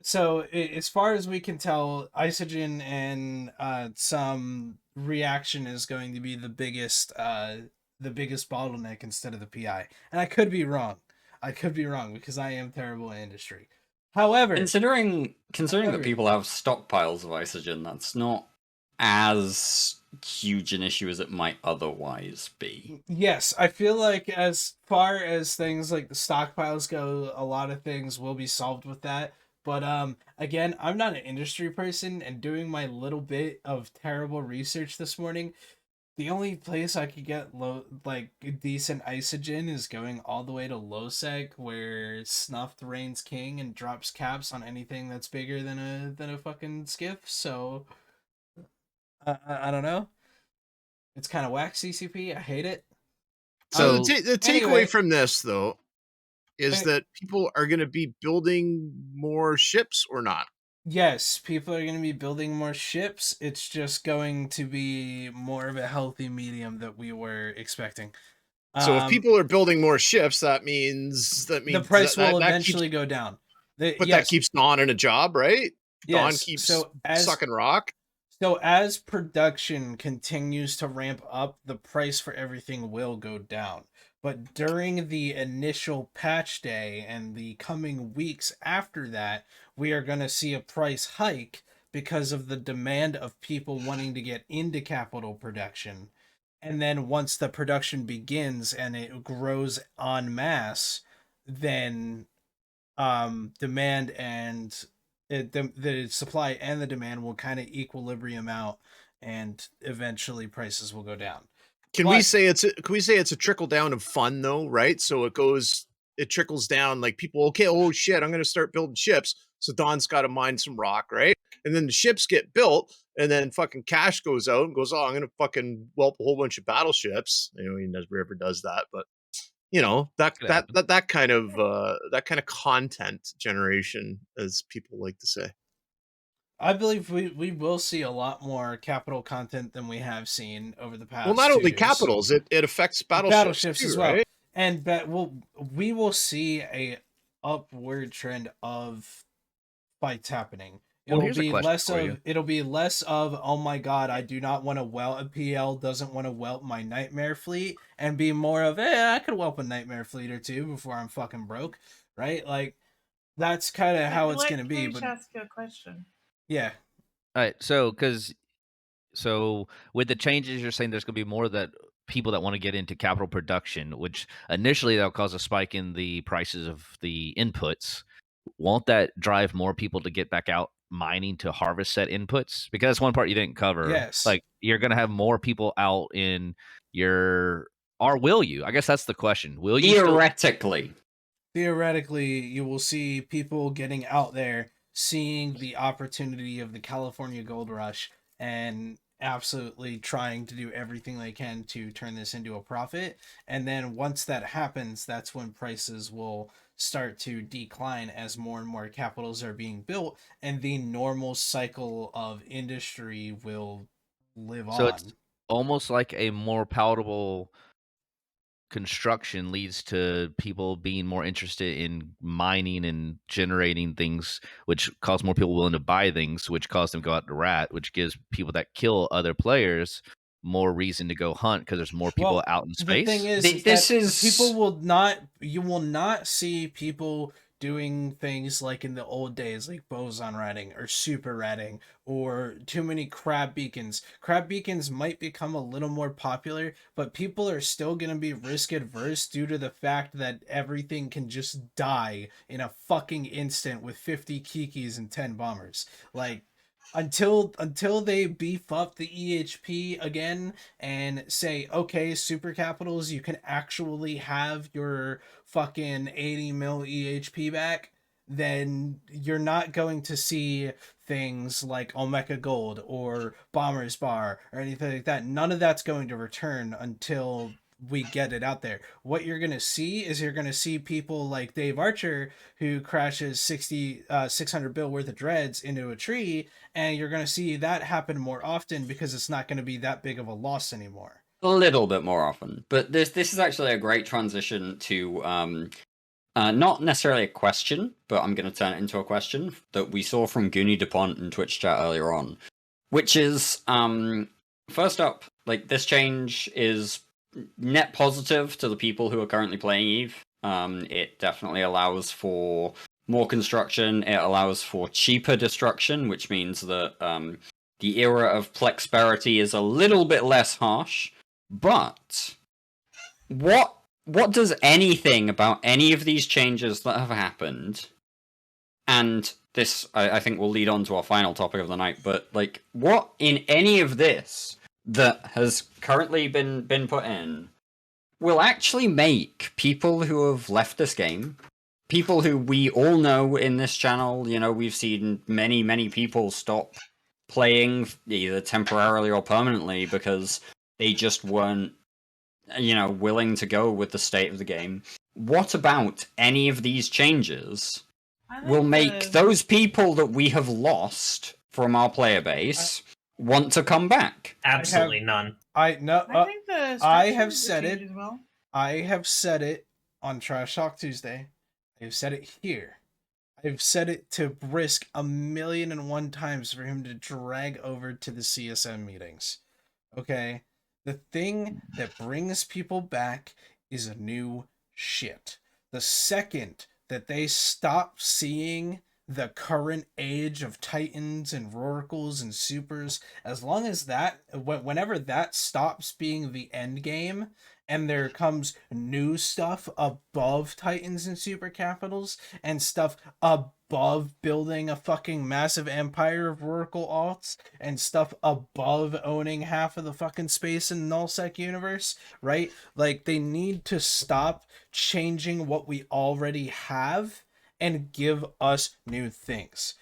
So as far as we can tell, isogen and some reaction is going to be the biggest bottleneck instead of the PI. And I could be wrong. Because I am terrible at industry. However, considering that people have stockpiles of isogen, that's not as huge an issue as it might otherwise be. yes, I feel like as far as things like the stockpiles go, a lot of things will be solved with that. But again, I'm not an industry person, and doing my little bit of terrible research this morning, the only place I could get decent isogen is going all the way to low sec, where Snuffed reigns king and drops caps on anything that's bigger than a fucking skiff. So I don't know. It's kind of whack CCP. I hate it. So So- the takeaway anyway. from this, though, is that people are going to be building more ships or not. Yes, people are going to be building more ships. It's just going to be more of a healthy medium that we were expecting. So if people are building more ships, that means the price will that eventually go down. Yes, that keeps Dawn in a job, right? Dawn yes. keeps So sucking rock. So as production continues to ramp up, the price for everything will go down. But during the initial patch day and the coming weeks after that, we are going to see a price hike because of the demand of people wanting to get into capital production. And then once the production begins and it grows en masse, then demand and the supply and the demand will kind of equilibrium out, and eventually prices will go down. Can we say it's a trickle down of fun though, right? So it trickles down like people, okay, oh shit, I'm gonna start building ships. So Don's gotta mine some rock, right? And then the ships get built, and then fucking Cash goes out and goes, oh, I'm gonna fucking whelp a whole bunch of battleships. You know, he never does that, but you know, that kind of content generation, as people like to say. I believe we will see a lot more capital content than we have seen over the past. Well, not 2 only years. capitals, it affects battleships too, as well, right? and we will see a upward trend of fights happening. Well, It'll here's a be question less for of you. it'll be less of, oh my god, I do not want to whelp, a PL doesn't want to whelp my nightmare fleet, and be more of, I could whelp a nightmare fleet or two before I'm fucking broke, right? Like that's kind of how it's gonna be. But ask you a question. yeah, All right, so with the changes, you're saying there's going to be more that people that want to get into capital production, which initially that'll cause a spike in the prices of the inputs. Won't that drive more people to get back out mining to harvest set inputs? Because that's one part you didn't cover. Yes. Like you're going to have more people out in your, or will you? I guess that's the question. Will you theoretically, you will see people getting out there, seeing the opportunity of the California gold rush, and absolutely trying to do everything they can to turn this into a profit. And then once that happens, that's when prices will start to decline as more and more capitals are being built, and the normal cycle of industry will live So on. it's almost like a more palatable construction leads to people being more interested in mining and generating things, which cause more people willing to buy things, which cause them to go out to rat, which gives people that kill other players more reason to go hunt because there's more people out in space. The thing is, you will not see people doing things like in the old days, like boson ratting or super ratting or too many crab beacons. Crab beacons might become a little more popular, but people are still going to be risk adverse due to the fact that everything can just die in a fucking instant with 50 kikis and 10 bombers. Like, until they beef up the EHP again and say, okay, super capitals, you can actually have your fucking 80 mil EHP back, then you're not going to see things like Omega Gold or Bomber's Bar or anything like that. None of that's going to return until we get it out there. What you're going to see is you're going to see people like Dave Archer, who crashes 600 bill worth of dreads into a tree, and you're going to see that happen more often because it's not going to be that big of a loss anymore. A little bit more often. But this is actually a great transition to not necessarily a question, but I'm going to turn it into a question that we saw from Goonie DuPont in Twitch chat earlier on, which is, first up, like, this change is net positive to the people who are currently playing EVE. It definitely allows for more construction. It allows for cheaper destruction, which means that the era of Plexperity is a little bit less harsh. But what does anything about any of these changes that have happened, and this I think will lead on to our final topic of the night, but like, what in any of this that has currently been put in will actually make people who have left this game, people who we all know in this channel, you know, we've seen many people stop playing either temporarily or permanently because they just weren't, you know, willing to go with the state of the game. What about any of these changes will make those people that we have lost from our player base want to come back? Absolutely none. I think I have said it. Well. I have said it on Trash Talk Tuesday. I have said it here. I've said it to Brisk 1,000,001 times for him to drag over to the CSM meetings. Okay? The thing that brings people back is a new shit. The second that they stop seeing the current age of Titans and Roracles and Supers, as long as that, whenever that stops being the end game, and there comes new stuff above Titans and Super Capitals, and stuff above building a fucking massive empire of Oracle alts and stuff above owning half of the fucking space in the nullsec universe, right? Like, they need to stop changing what we already have and give us new things.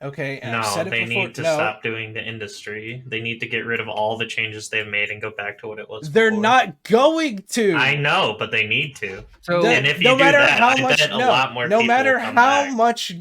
Okay, and I've No, said it they before. need to No, stop doing the industry. They need to get rid of all the changes they've made and go back to what it was. they're before. not going to. I know, but they need to. So And if you no do matter that, how I much, bet a lot more no people matter will come how back. much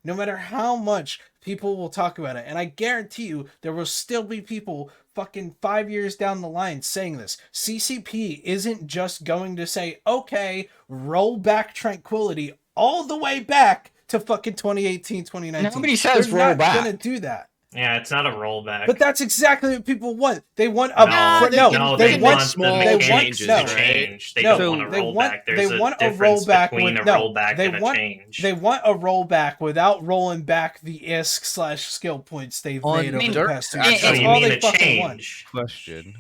no matter how much people will talk about it, and I guarantee you there will still be people fucking 5 years down the line saying this. CCP isn't just going to say, okay, roll back Tranquility all the way back to fucking 2018, 2019. Nobody says They're roll not back. gonna do that. Yeah, it's not a rollback. But that's exactly what people want. They want a they want small the mechanics changes, to right? change. They No, don't want a they rollback. want- There's they a want a difference rollback between with- a no, rollback they and want- a change. They want a rollback without rolling back the ISK/skill points they've On made over the Dirk- past 2 Actually, years. So That's you all mean they a fucking want. change? question,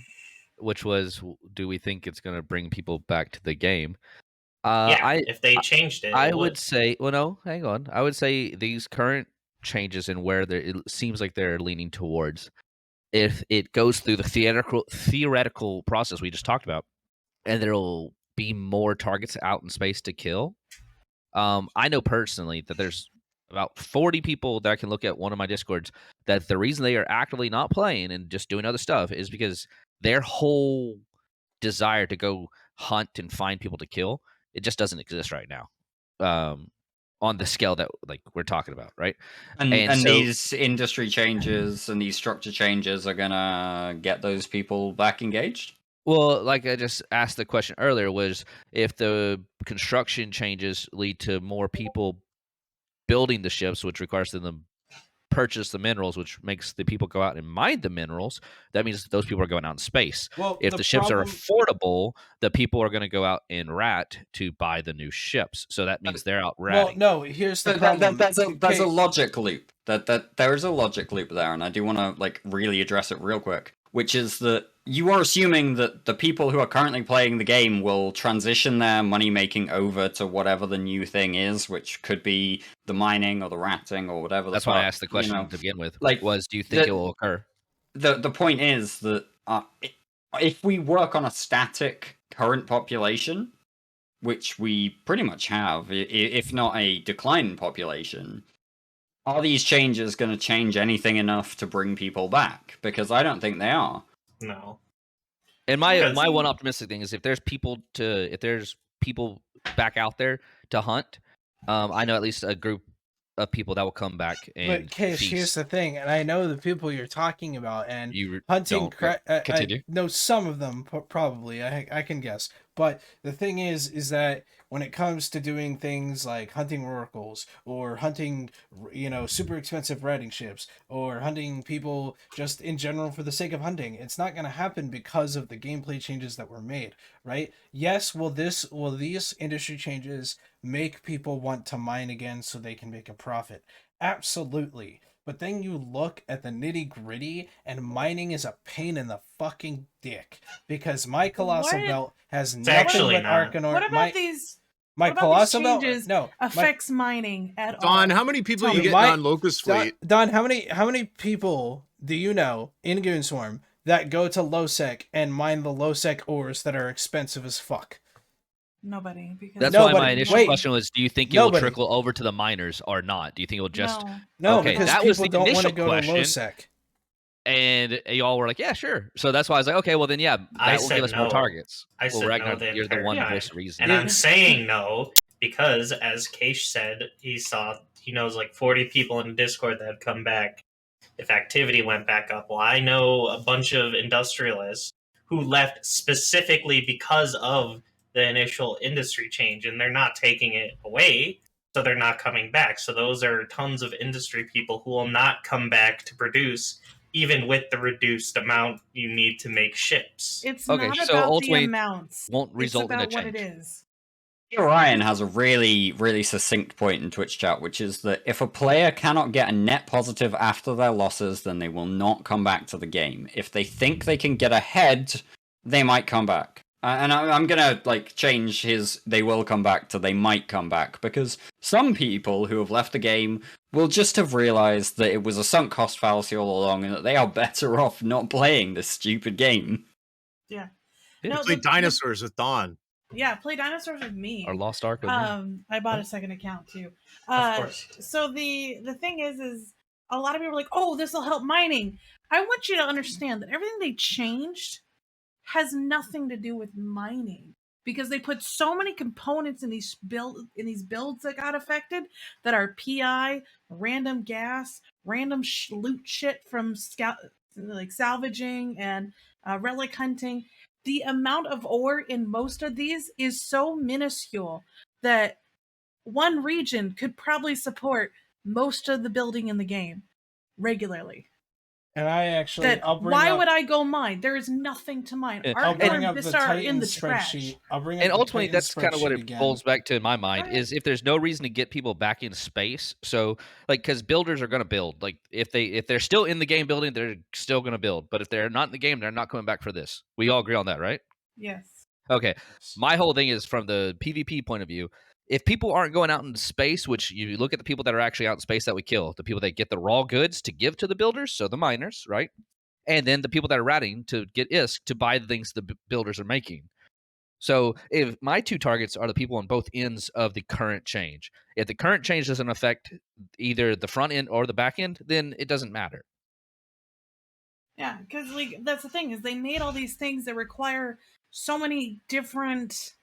which was, do we think it's going to bring people back to the game? Yeah, if they changed it, I it would say, well, no, hang on. I would say these current changes and where it seems like they're leaning towards, if it goes through the theoretical process we just talked about, and there'll be more targets out in space to kill. I know personally that there's about 40 people that I can look at one of my Discords that the reason they are actively not playing and just doing other stuff is because their whole desire to go hunt and find people to kill, it just doesn't exist right now. On the scale that like we're talking about, right? And so- these industry changes and these structure changes are gonna get those people back engaged. Well, like I just asked the question earlier, was if the construction changes lead to more people building the ships, which requires them to purchase the minerals, which makes the people go out and mine the minerals, that means those people are going out in space. Well, If the ships are affordable, the people are going to go out and rat to buy the new ships. So that means they're out Well, ratting. no, here's the But problem. there's a Okay, logic loop. That there is a logic loop there, and I do want to like really address it real quick, which is that you are assuming that the people who are currently playing the game will transition their money making over to whatever the new thing is, which could be the mining or the ratting or whatever. That's why I asked the question to begin with. like, Do you think the- it will occur? The point is that if we work on a static current population, which we pretty much have, if not a declining population, are these changes going to change anything enough to bring people back? Because I don't think they are. No. And my Because- my one optimistic thing is if there's people back out there to hunt, I know at least a group of people that will come back and but Case, feast. here's the thing, and I know the people you're talking about, and You hunting. don't, but I continue. know some of them probably. I can guess, but the thing is that when it comes to doing things like hunting oracles or hunting, super expensive raiding ships or hunting people just in general for the sake of hunting, it's not going to happen because of the gameplay changes that were made, right? Yes, will these industry changes make people want to mine again so they can make a profit? Absolutely. But then you look at the nitty gritty, and mining is a pain in the fucking dick because my colossal What? belt has It's nothing actually but not. Arcanor. What about these my what about colossal these belt? changes No, affects mining at Don, all? how many people Tell you me. get My- on Locust Fleet? Don, how many people do you know in Goonswarm that go to Lowsec and mine the Lowsec ores that are expensive as fuck? Nobody. Because That's Nobody. why my initial Wait. question was: do you think it will Nobody. trickle over to the miners or not? Do you think it will just? No. No, Okay, because that was people the don't want to initial go to question. Lowsec. And y'all were like, "Yeah, sure." So that's why I was like, "Okay, well then, yeah, I that will said give us more no. targets." I well, said Ragnar, no the you're the entire one time. voice of reason. And I'm saying no because, as Keish said, he knows like 40 people in Discord that have come back if activity went back up. Well, I know a bunch of industrialists who left specifically because of the initial industry change, and they're not taking it away, so they're not coming back. So those are tons of industry people who will not come back to produce, even with the reduced amount you need to make ships. It's Okay, not so about the ultimately amounts. won't result it's in a about what change. it is. Ryan has a really, really succinct point in Twitch chat, which is that if a player cannot get a net positive after their losses, then they will not come back to the game. If they think they can get ahead, they might come back. And I'm gonna like change his "they will come back" to "they might come back," because some people who have left the game will just have realized that it was a sunk cost fallacy all along, and that they are better off not playing this stupid game. Yeah. Yeah. No, Play dinosaurs with Dawn. yeah, play dinosaurs with me. Our Lost Ark. With me. I bought a second account too. Of course. So the thing is a lot of people are like, oh, this will help mining. I want you to understand that everything they changed has nothing to do with mining, because they put so many components in these builds that got affected that are PI, random gas, random loot shit from like salvaging and relic hunting. The amount of ore in most of these is so minuscule that one region could probably support most of the building in the game regularly. And I actually, That I'll bring why up, would I go mine? There is nothing to mine. Yeah. I'll Arcor bring and up the Vistar are in Titan the trash. spreadsheet. I'll bring up And the ultimately, Titan that's kind of what spreadsheet it again. boils back to in my mind, Right. is if there's no reason to get people back in space. So, like, because builders are going to build. Like, if they're still in the game building, they're still going to build. But if they're not in the game, they're not coming back for this. We all agree on that, right? Yes. Okay. My whole thing is from the PvP point of view. If people aren't going out into space, which you look at the people that are actually out in space that we kill, the people that get the raw goods to give to the builders, so the miners, right? And then the people that are ratting to get ISK to buy the things the builders are making. So if my two targets are the people on both ends of the current change, if the current change doesn't affect either the front end or the back end, then it doesn't matter. Yeah, because like that's the thing, is they made all these things that require so many different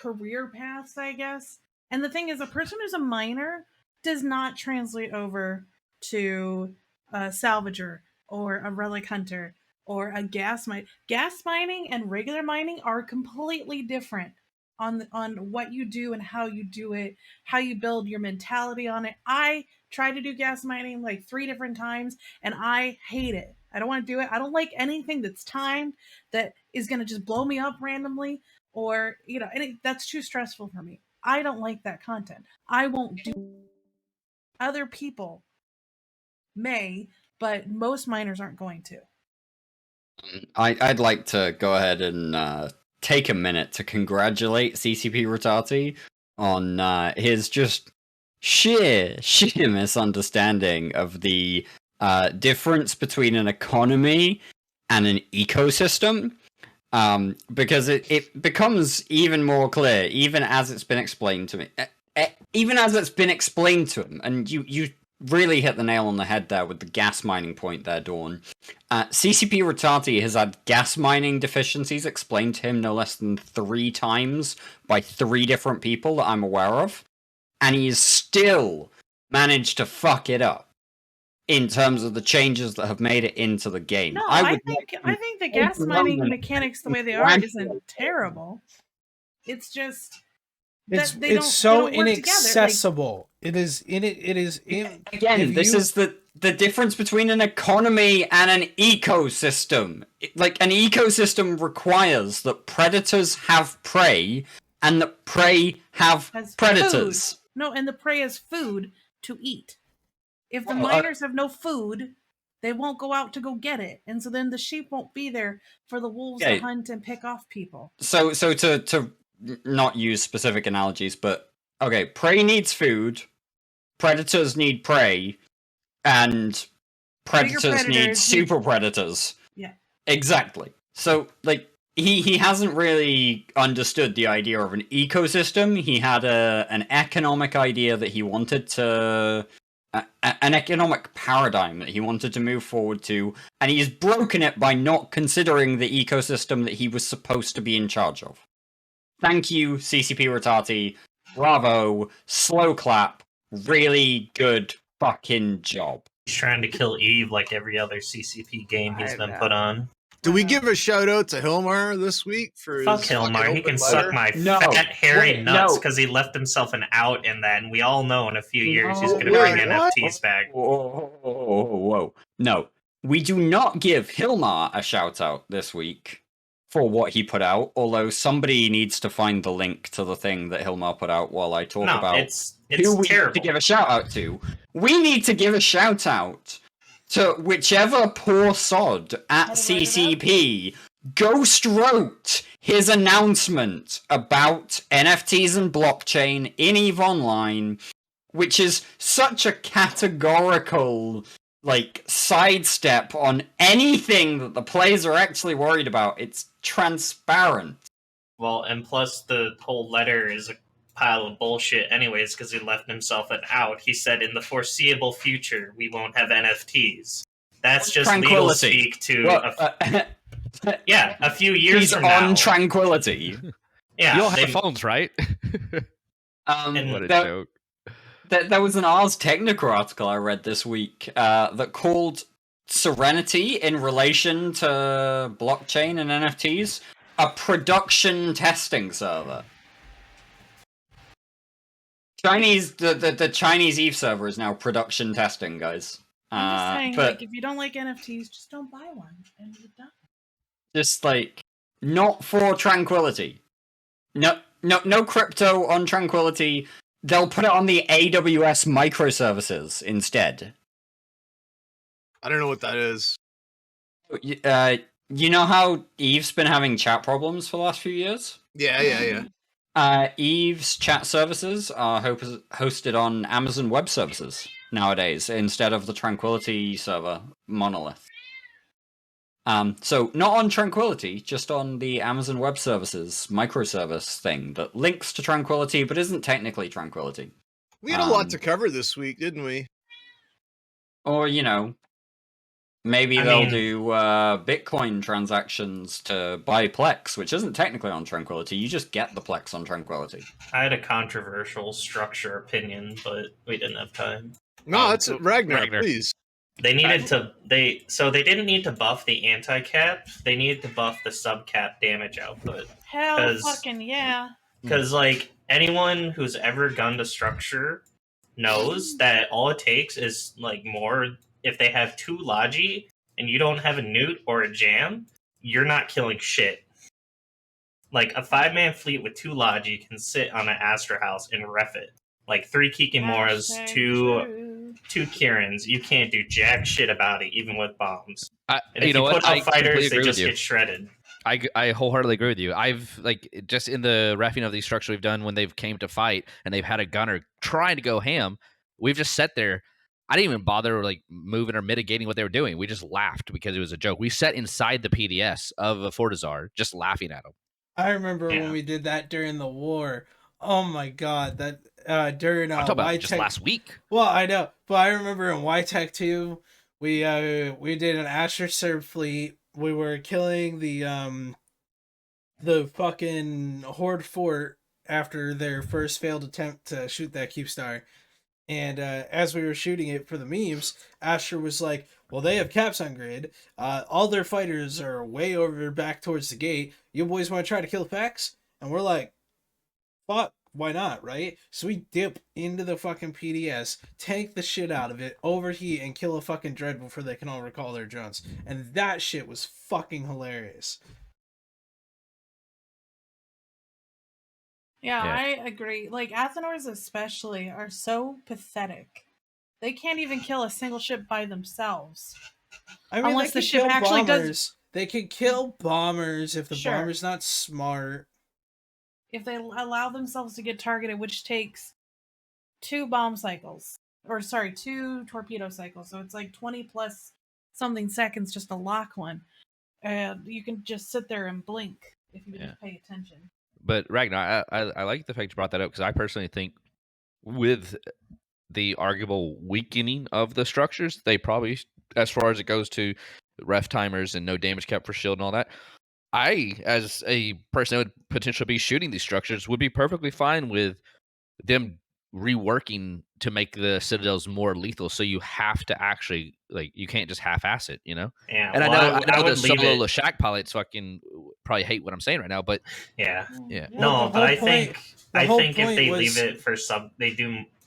career paths, I guess. And the thing is, a person who's a miner does not translate over to a salvager or a relic hunter or a gas mine. Gas mining and regular mining are completely different on what you do and how you do it, how you build your mentality on it. I tried to do gas mining like 3 different times, and I hate it. I don't want to do it. I don't like anything that's timed, that is going to just blow me up randomly, or that's too stressful for me. I don't like that content. I won't do. Other people may, but most miners aren't going to. I'd like to go ahead and take a minute to congratulate CCP Rotati on his just sheer misunderstanding of the difference between an economy and an ecosystem. Because it becomes even more clear, even as it's been explained to me. Even as it's been explained to him, and you really hit the nail on the head there with the gas mining point there, Dawn. CCP Rotati has had gas mining deficiencies explained to him no less than 3 times by 3 different people that I'm aware of, and he's still managed to fuck it up in terms of the changes that have made it into the game. No, I think the gas mining mechanics, the way they are, isn't terrible. It's just It's so inaccessible. It is again. This is the difference between an economy and an ecosystem. Like, an ecosystem requires that predators have prey, and that prey have predators. Food. No, and the prey has food to eat. If the miners have no food, they won't go out to go get it, and so then the sheep won't be there for the wolves to hunt and pick off people. So to not use specific analogies, but okay, prey needs food, predators need prey, and predators need super predators. Yeah, exactly. So like he hasn't really understood the idea of an ecosystem. He had an economic idea that he wanted to. An economic paradigm that he wanted to move forward to, and he's broken it by not considering the ecosystem that he was supposed to be in charge of. Thank you, CCP Rotati. Bravo. Slow clap. Really good fucking job. He's trying to kill Eve like every other CCP game he's been put on. Do we give a shout out to Hilmar this week for Fuck his Hilmar? He can suck my fat hairy nuts because he left himself an out in that, and we all know in a few years he's going to bring NFTs back. Whoa. No, we do not give Hilmar a shout out this week for what he put out, although somebody needs to find the link to the thing that Hilmar put out while I talk about it's who we terrible. need to give a shout out to. We need to give a shout out to whichever poor sod at CCP ghost wrote his announcement about NFTs and blockchain in EVE Online, which is such a categorical, like, sidestep on anything that the players are actually worried about. It's transparent. Well, and plus the whole letter is a pile of bullshit anyways, because he left himself an out. He said, in the foreseeable future, we won't have NFTs. That's just legal Tranquility. speak to... Well, yeah, a few years he's from on now. tranquility. Yeah, you all they- have phones, right? And What a there- joke. There was an Ars Technica article I read this week that called Serenity in relation to blockchain and NFTs a production testing server. The Chinese EVE server is now production testing, guys. I'm just saying, but like, if you don't like NFTs, just don't buy one, and you're done. just like not for Tranquility. No crypto on Tranquility. They'll put it on the AWS microservices instead. I don't know what that is. You know how Eve's been having chat problems for the last few years? Yeah. Eve's chat services are hosted on Amazon Web Services nowadays instead of the Tranquility server monolith. So not on Tranquility, just on the Amazon Web Services microservice thing that links to Tranquility but isn't technically Tranquility. We had a lot to cover this week, didn't we? Or, you know, maybe I they'll mean- do Bitcoin transactions to buy Plex, which isn't technically on Tranquility. You just get the Plex on Tranquility. I had a controversial structure opinion, but we didn't have time. No, that's Ragnar, Ragnar. please. They needed to they didn't need to buff the anti-cap. They needed to buff the sub-cap damage output. Hell 'Cause- fucking yeah. Because like anyone who's ever gunned a structure knows that all it takes is like more. If they have 2 Logi and you don't have a Newt or a Jam, you're not killing shit. Like a 5-man fleet with 2 Logi can sit on an Astra house and ref it. Like 3 Kikimoras, Hashtag 2 true. Kirans, you can't do jack shit about it, even with bombs. And if You know what? put I out fighters, completely they agree with just you. get shredded. I wholeheartedly agree with you. I've like just in the reffing of these structures we've done when they've came to fight and they've had a gunner trying to go ham. We've just sat there. I didn't even bother like moving or mitigating what they were doing. We just laughed because it was a joke. We sat inside the PDS of a Fortizar just laughing at them. I remember Yeah. when we did that during the war. Oh my god, that during I'm talking about just YTech last week. Well, I know, but I remember in YTech 2, we did an Asher Serb fleet. We were killing the fucking Horde fort after their first failed attempt to shoot that Cube Star. And as we were shooting it for the memes, Asher was like, well, they have caps on grid. All their fighters are way over back towards the gate. You boys want to try to kill Pex? And we're like, fuck, why not, right? So we dip into the fucking PDS, tank the shit out of it, overheat, and kill a fucking Dread before they can all recall their drones. And that shit was fucking hilarious. Yeah, Yeah. I agree. Like, Athenors especially are so pathetic. They can't even kill a single ship by themselves. I mean, Unless they the could ship kill actually does- bombers. They could kill bombers if the Sure. bomber's not smart. If they allow themselves to get targeted, which takes 2 bomb cycles. Or, sorry, 2 torpedo cycles. So it's like 20 plus something seconds just to lock one. And you can just sit there and blink if you just pay attention. But Ragnar, I like the fact you brought that up because I personally think with the arguable weakening of the structures, they probably, as far as it goes to ref timers and no damage kept for shield and all that, I, as a person that would potentially be shooting these structures, would be perfectly fine with them reworking to make the citadels more lethal. So you have to actually, like, you can't just half-ass it, you know? Yeah, And well, I know the would leave solo it. Lashak pilots fucking probably hate what I'm saying right now, but Yeah. Yeah. No, the but I whole think the whole if point they was- leave it for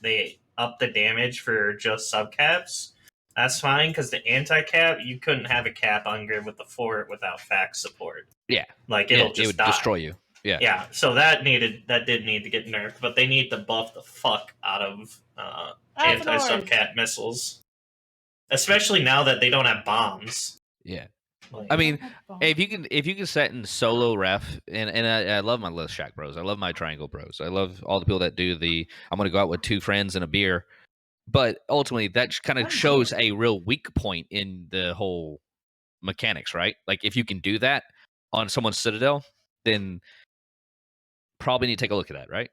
they up the damage for just subcaps. That's fine because the anti-cap, you couldn't have a cap on grid with the fort without fact support. Yeah. Like yeah, it'll it just would die. destroy you. Yeah. Yeah, so that did need to get nerfed, but they need to buff the fuck out of anti-subcap missiles, especially now that they don't have bombs. Yeah. Like, I mean, Bomb. hey, if you can set in solo ref, and I love my List Shack bros. I love my Triangle bros. I love all the people that do the I'm gonna go out with 2 friends and a beer. But ultimately, that kind of One shows beer. a real weak point in the whole mechanics, right? Like if you can do that on someone's Citadel, then probably need to take a look at that, right?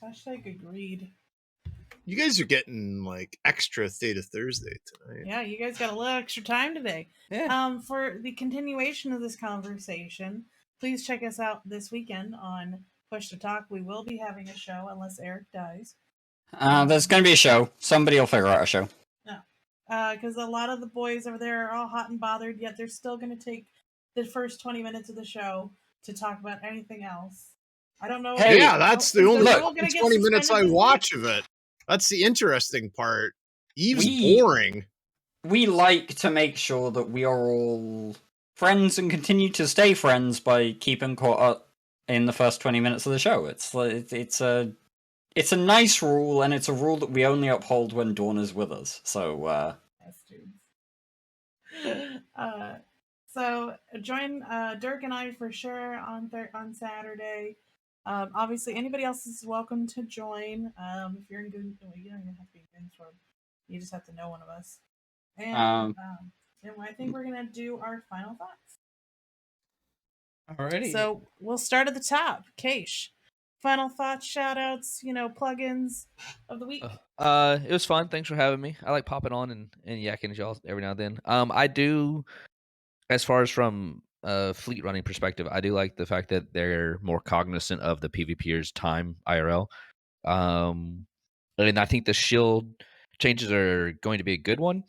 Hashtag agreed. You guys are getting like extra Theta Thursday tonight. Yeah, you guys got a little extra time today. Yeah. For the continuation of this conversation, please check us out this weekend on Push to Talk. We will be having a show unless Eric dies. There's going to be a show. Somebody will figure out a show. Because a lot of the boys over there are all hot and bothered, yet they're still going to take the first 20 minutes of the show to talk about anything else. I don't know. Hey, yeah, that's the is only rule gonna get 20 minutes I suspended this watch week? of it. That's the interesting part. Eve's We- boring. We like to make sure that we are all friends and continue to stay friends by keeping caught up in the first 20 minutes of the show. It's a nice rule, and it's a rule that we only uphold when Dawn is with us. So Bastards. So join Dirk and I for sure on Saturday. Obviously, anybody else is welcome to join. If you're in good, well, you don't even have to be in Goonsword. You just have to know one of us. And I think we're gonna do our final thoughts. Alrighty. So we'll start at the top. Keish, final thoughts, shout outs, plugins of the week. It was fun. Thanks for having me. I like popping on and yakking at y'all every now and then. I do, as far as from a fleet running perspective, I do like the fact that they're more cognizant of the PvPers' time IRL. And I think the shield changes are going to be a good one.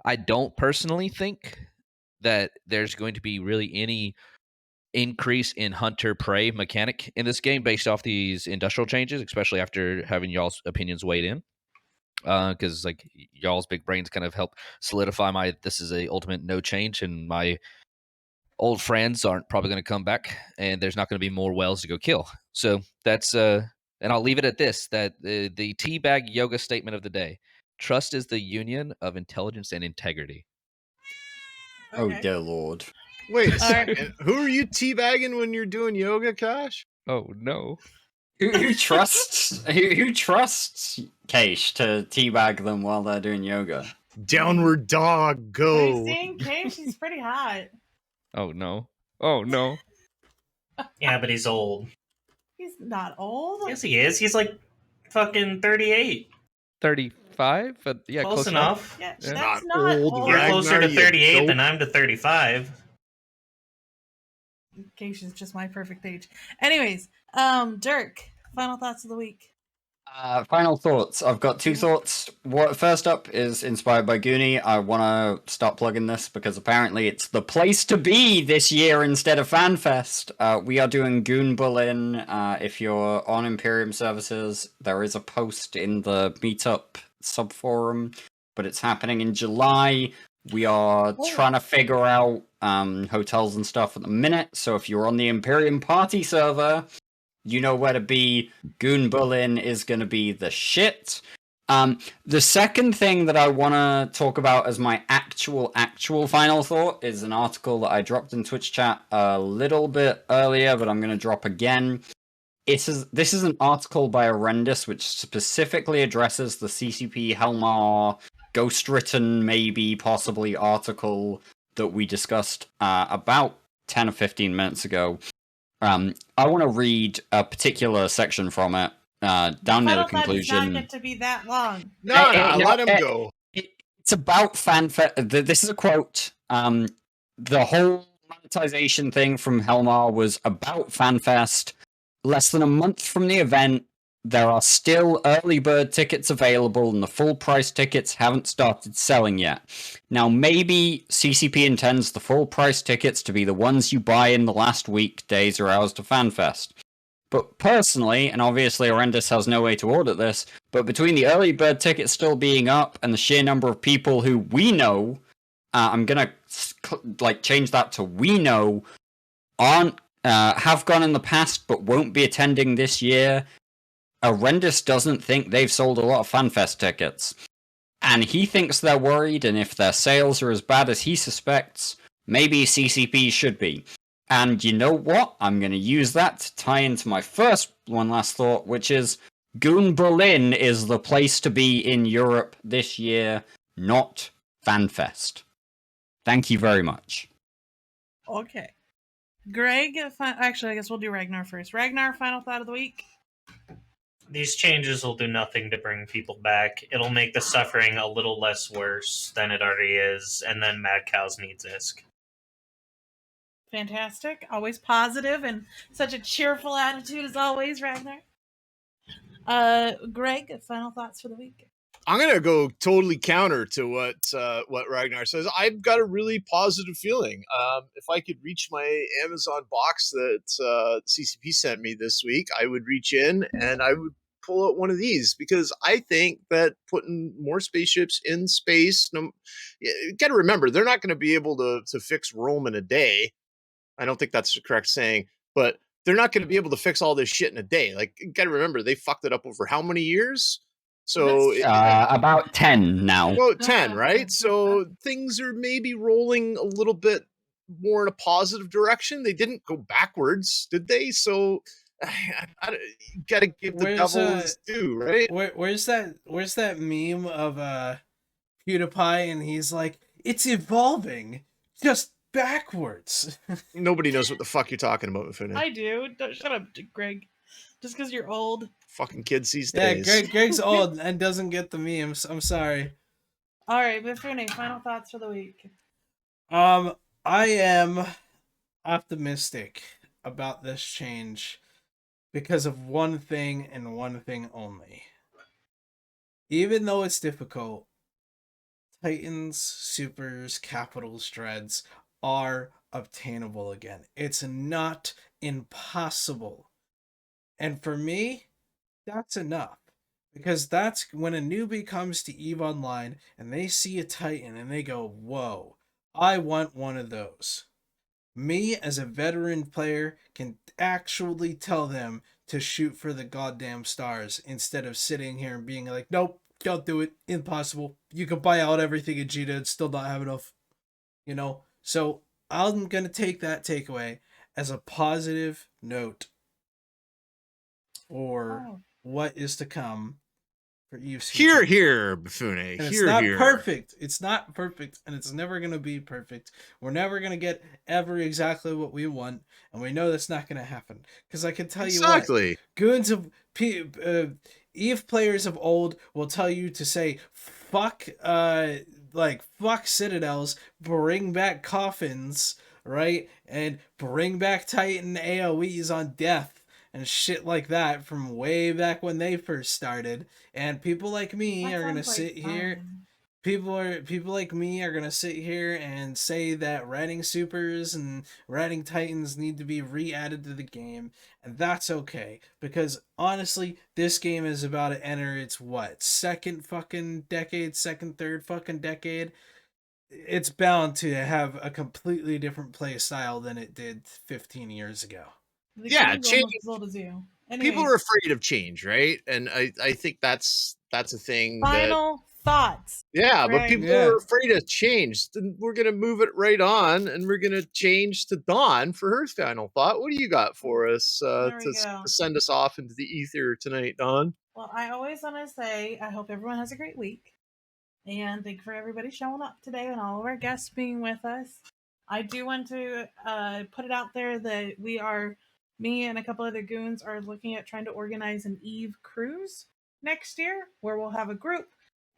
I don't personally think that there's going to be really any increase in hunter prey mechanic in this game based off these industrial changes, especially after having y'all's opinions weighed in. Because like y'all's big brains kind of help solidify my this is a ultimate no change, and my old friends aren't probably going to come back, and there's not going to be more whales to go kill. So that's and I'll leave it at this: that the teabag yoga statement of the day: trust is the union of intelligence and integrity. Oh Okay. dear lord. Wait a All right. second. Who are you teabagging when you're doing yoga, Kosh? Oh no! Who trusts Keish to teabag them while they're doing yoga? Downward dog, Have you go. seen Keish? He's pretty hot. Oh no! Oh no! yeah, but he's old. He's not old. Yes, he is. He's like fucking 38. 35, but yeah, Close enough. Yeah, Yeah. that's Not not old, old. You're Ragnar, closer to you 38 than dope. I'm to 35. Keish is just my perfect age. Anyways, Dirk, final thoughts of the week. Final thoughts. I've got 2 thoughts. First up is inspired by Goonie. I want to start plugging this because apparently it's the place to be this year instead of FanFest. We are doing Goon Berlin. If you're on Imperium services, there is a post in the meetup subforum, but it's happening in July. We are trying to figure out hotels and stuff at the minute. So if you're on the Imperium Party server, you know where to be. Goon Berlin is going to be the shit. The second thing that I want to talk about as my actual final thought is an article that I dropped in Twitch chat a little bit earlier, but I'm going to drop again. This is an article by Horrendous which specifically addresses the CCP Helmar ghost-written, maybe, possibly article that we discussed about 10 or 15 minutes ago. I want to read a particular section from it down near the Final thought does conclusion. not get to be that long. No, no, let him go. It's about FanFest. This is a quote. The whole monetization thing from Helmar was about FanFest. Less than a month from the event, there are still early bird tickets available, and the full price tickets haven't started selling yet. Now, maybe CCP intends the full price tickets to be the ones you buy in the last week, days, or hours to FanFest. But personally, and obviously Horrendous has no way to audit this, but between the early bird tickets still being up and the sheer number of people who we know, I'm gonna change that to we know, have gone in the past but won't be attending this year, Horrendous doesn't think they've sold a lot of FanFest tickets. and he thinks they're worried, and if their sales are as bad as he suspects, maybe CCP should be. And you know what? I'm going to use that to tie into my first one last thought, which is Goon Berlin is the place to be in Europe this year, not FanFest. Thank you very much. Okay. Greg, actually, I guess we'll do Ragnar first. Ragnar, final thought of the week? These changes will do nothing to bring people back. It'll make the suffering a little less worse than it already is, and then Mad Cows need Zisk. Fantastic. Always positive and such a cheerful attitude as always, Ragnar. Greg, final thoughts for the week? I'm gonna go totally counter to what Ragnar says. I've got a really positive feeling. If I could reach my Amazon box that CCP sent me this week, I would reach in and I would pull out one of these, because I think that putting more spaceships in space. You got to remember, they're not going to be able to fix Rome in a day. I don't think that's the correct saying, but they're not going to be able to fix all this shit in a day. Like, you got to remember, they fucked it up over how many years? So About 10 now. well, 10, right? So things are maybe rolling a little bit more in a positive direction. They didn't go backwards, did they? So you got to give the devil his due, right? Where's that meme of PewDiePie and he's like, it's evolving just backwards. Nobody knows what the fuck you're talking about, Mifune. I do. Don't, shut up, Greg. Just because you're old. Fucking kids these Yeah, days. Greg's old and doesn't get the memes. I'm sorry. All right, Mifune, final thoughts for the week. I am optimistic about this change because of one thing and one thing only. Even though it's difficult, Titans, Supers, Capitals, Dreads are obtainable again. It's not impossible. And for me, that's enough. Because that's when a newbie comes to EVE Online and they see a Titan and they go, whoa, I want one of those. Me, as a veteran player, can actually tell them to shoot for the goddamn stars instead of sitting here and being like, nope, don't do it, impossible. You can buy out everything in Gita and still not have enough. You know? So I'm going to take that takeaway as a positive note for what is to come for EVE's future. Here, Mifune. And it's Here, not here. perfect. It's not perfect, and it's never going to be perfect. We're never going to get ever exactly what we want, and we know that's not going to happen. Because I can tell you what, goons of EVE players of old will tell you to say fuck Citadels, bring back coffins, right, and bring back Titan AoEs on death and shit like that from way back when they first started. And people like me are gonna sit here. People like me are gonna sit here and say that riding Supers and riding Titans need to be re-added to the game, and that's okay, because honestly, this game is about to enter its third fucking decade. It's bound to have a completely different play style than it did 15 years ago. Yeah, change. As old as you. People are afraid of change, right? And I think that's a thing. Final thoughts. Yeah, Greg. but people are afraid of change. Then we're gonna move it right on, and we're gonna change to Dawn for her final thought. What do you got for us to send us off into the ether tonight, Dawn? Well, I always want to say I hope everyone has a great week, and thank you for everybody showing up today and all of our guests being with us. I do want to put it out there that me and a couple other goons are looking at trying to organize an EVE cruise next year where we'll have a group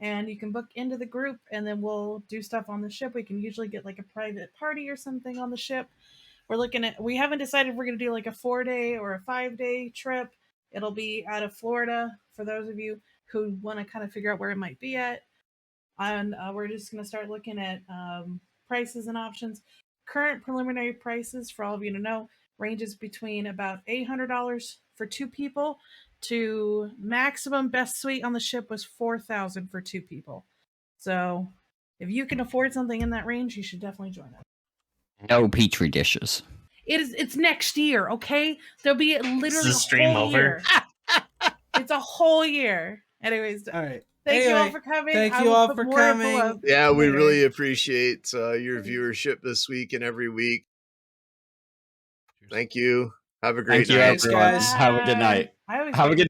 and you can book into the group and then we'll do stuff on the ship. We can usually get like a private party or something on the ship. We haven't decided if we're going to do like a 4-day or a 5-day trip. It'll be out of Florida for those of you who want to kind of figure out where it might be at. And we're just going to start looking at prices and options. Current preliminary prices, for all of you to know, ranges between about $800 for 2 people to maximum best suite on the ship was $4,000 for 2 people. So if you can afford something in that range, you should definitely join us. No petri dishes. It's next year, okay? There'll be literally Is the stream a whole over? year. It's a whole year. Anyways, all right. Thank you all Anyway, for coming. thank I you will all put for more info coming. up Yeah, we later. really appreciate your viewership this week and every week. Thank you. Have a great Thank you, night. Thanks, everyone. guys. Have a good night. I always Have a get good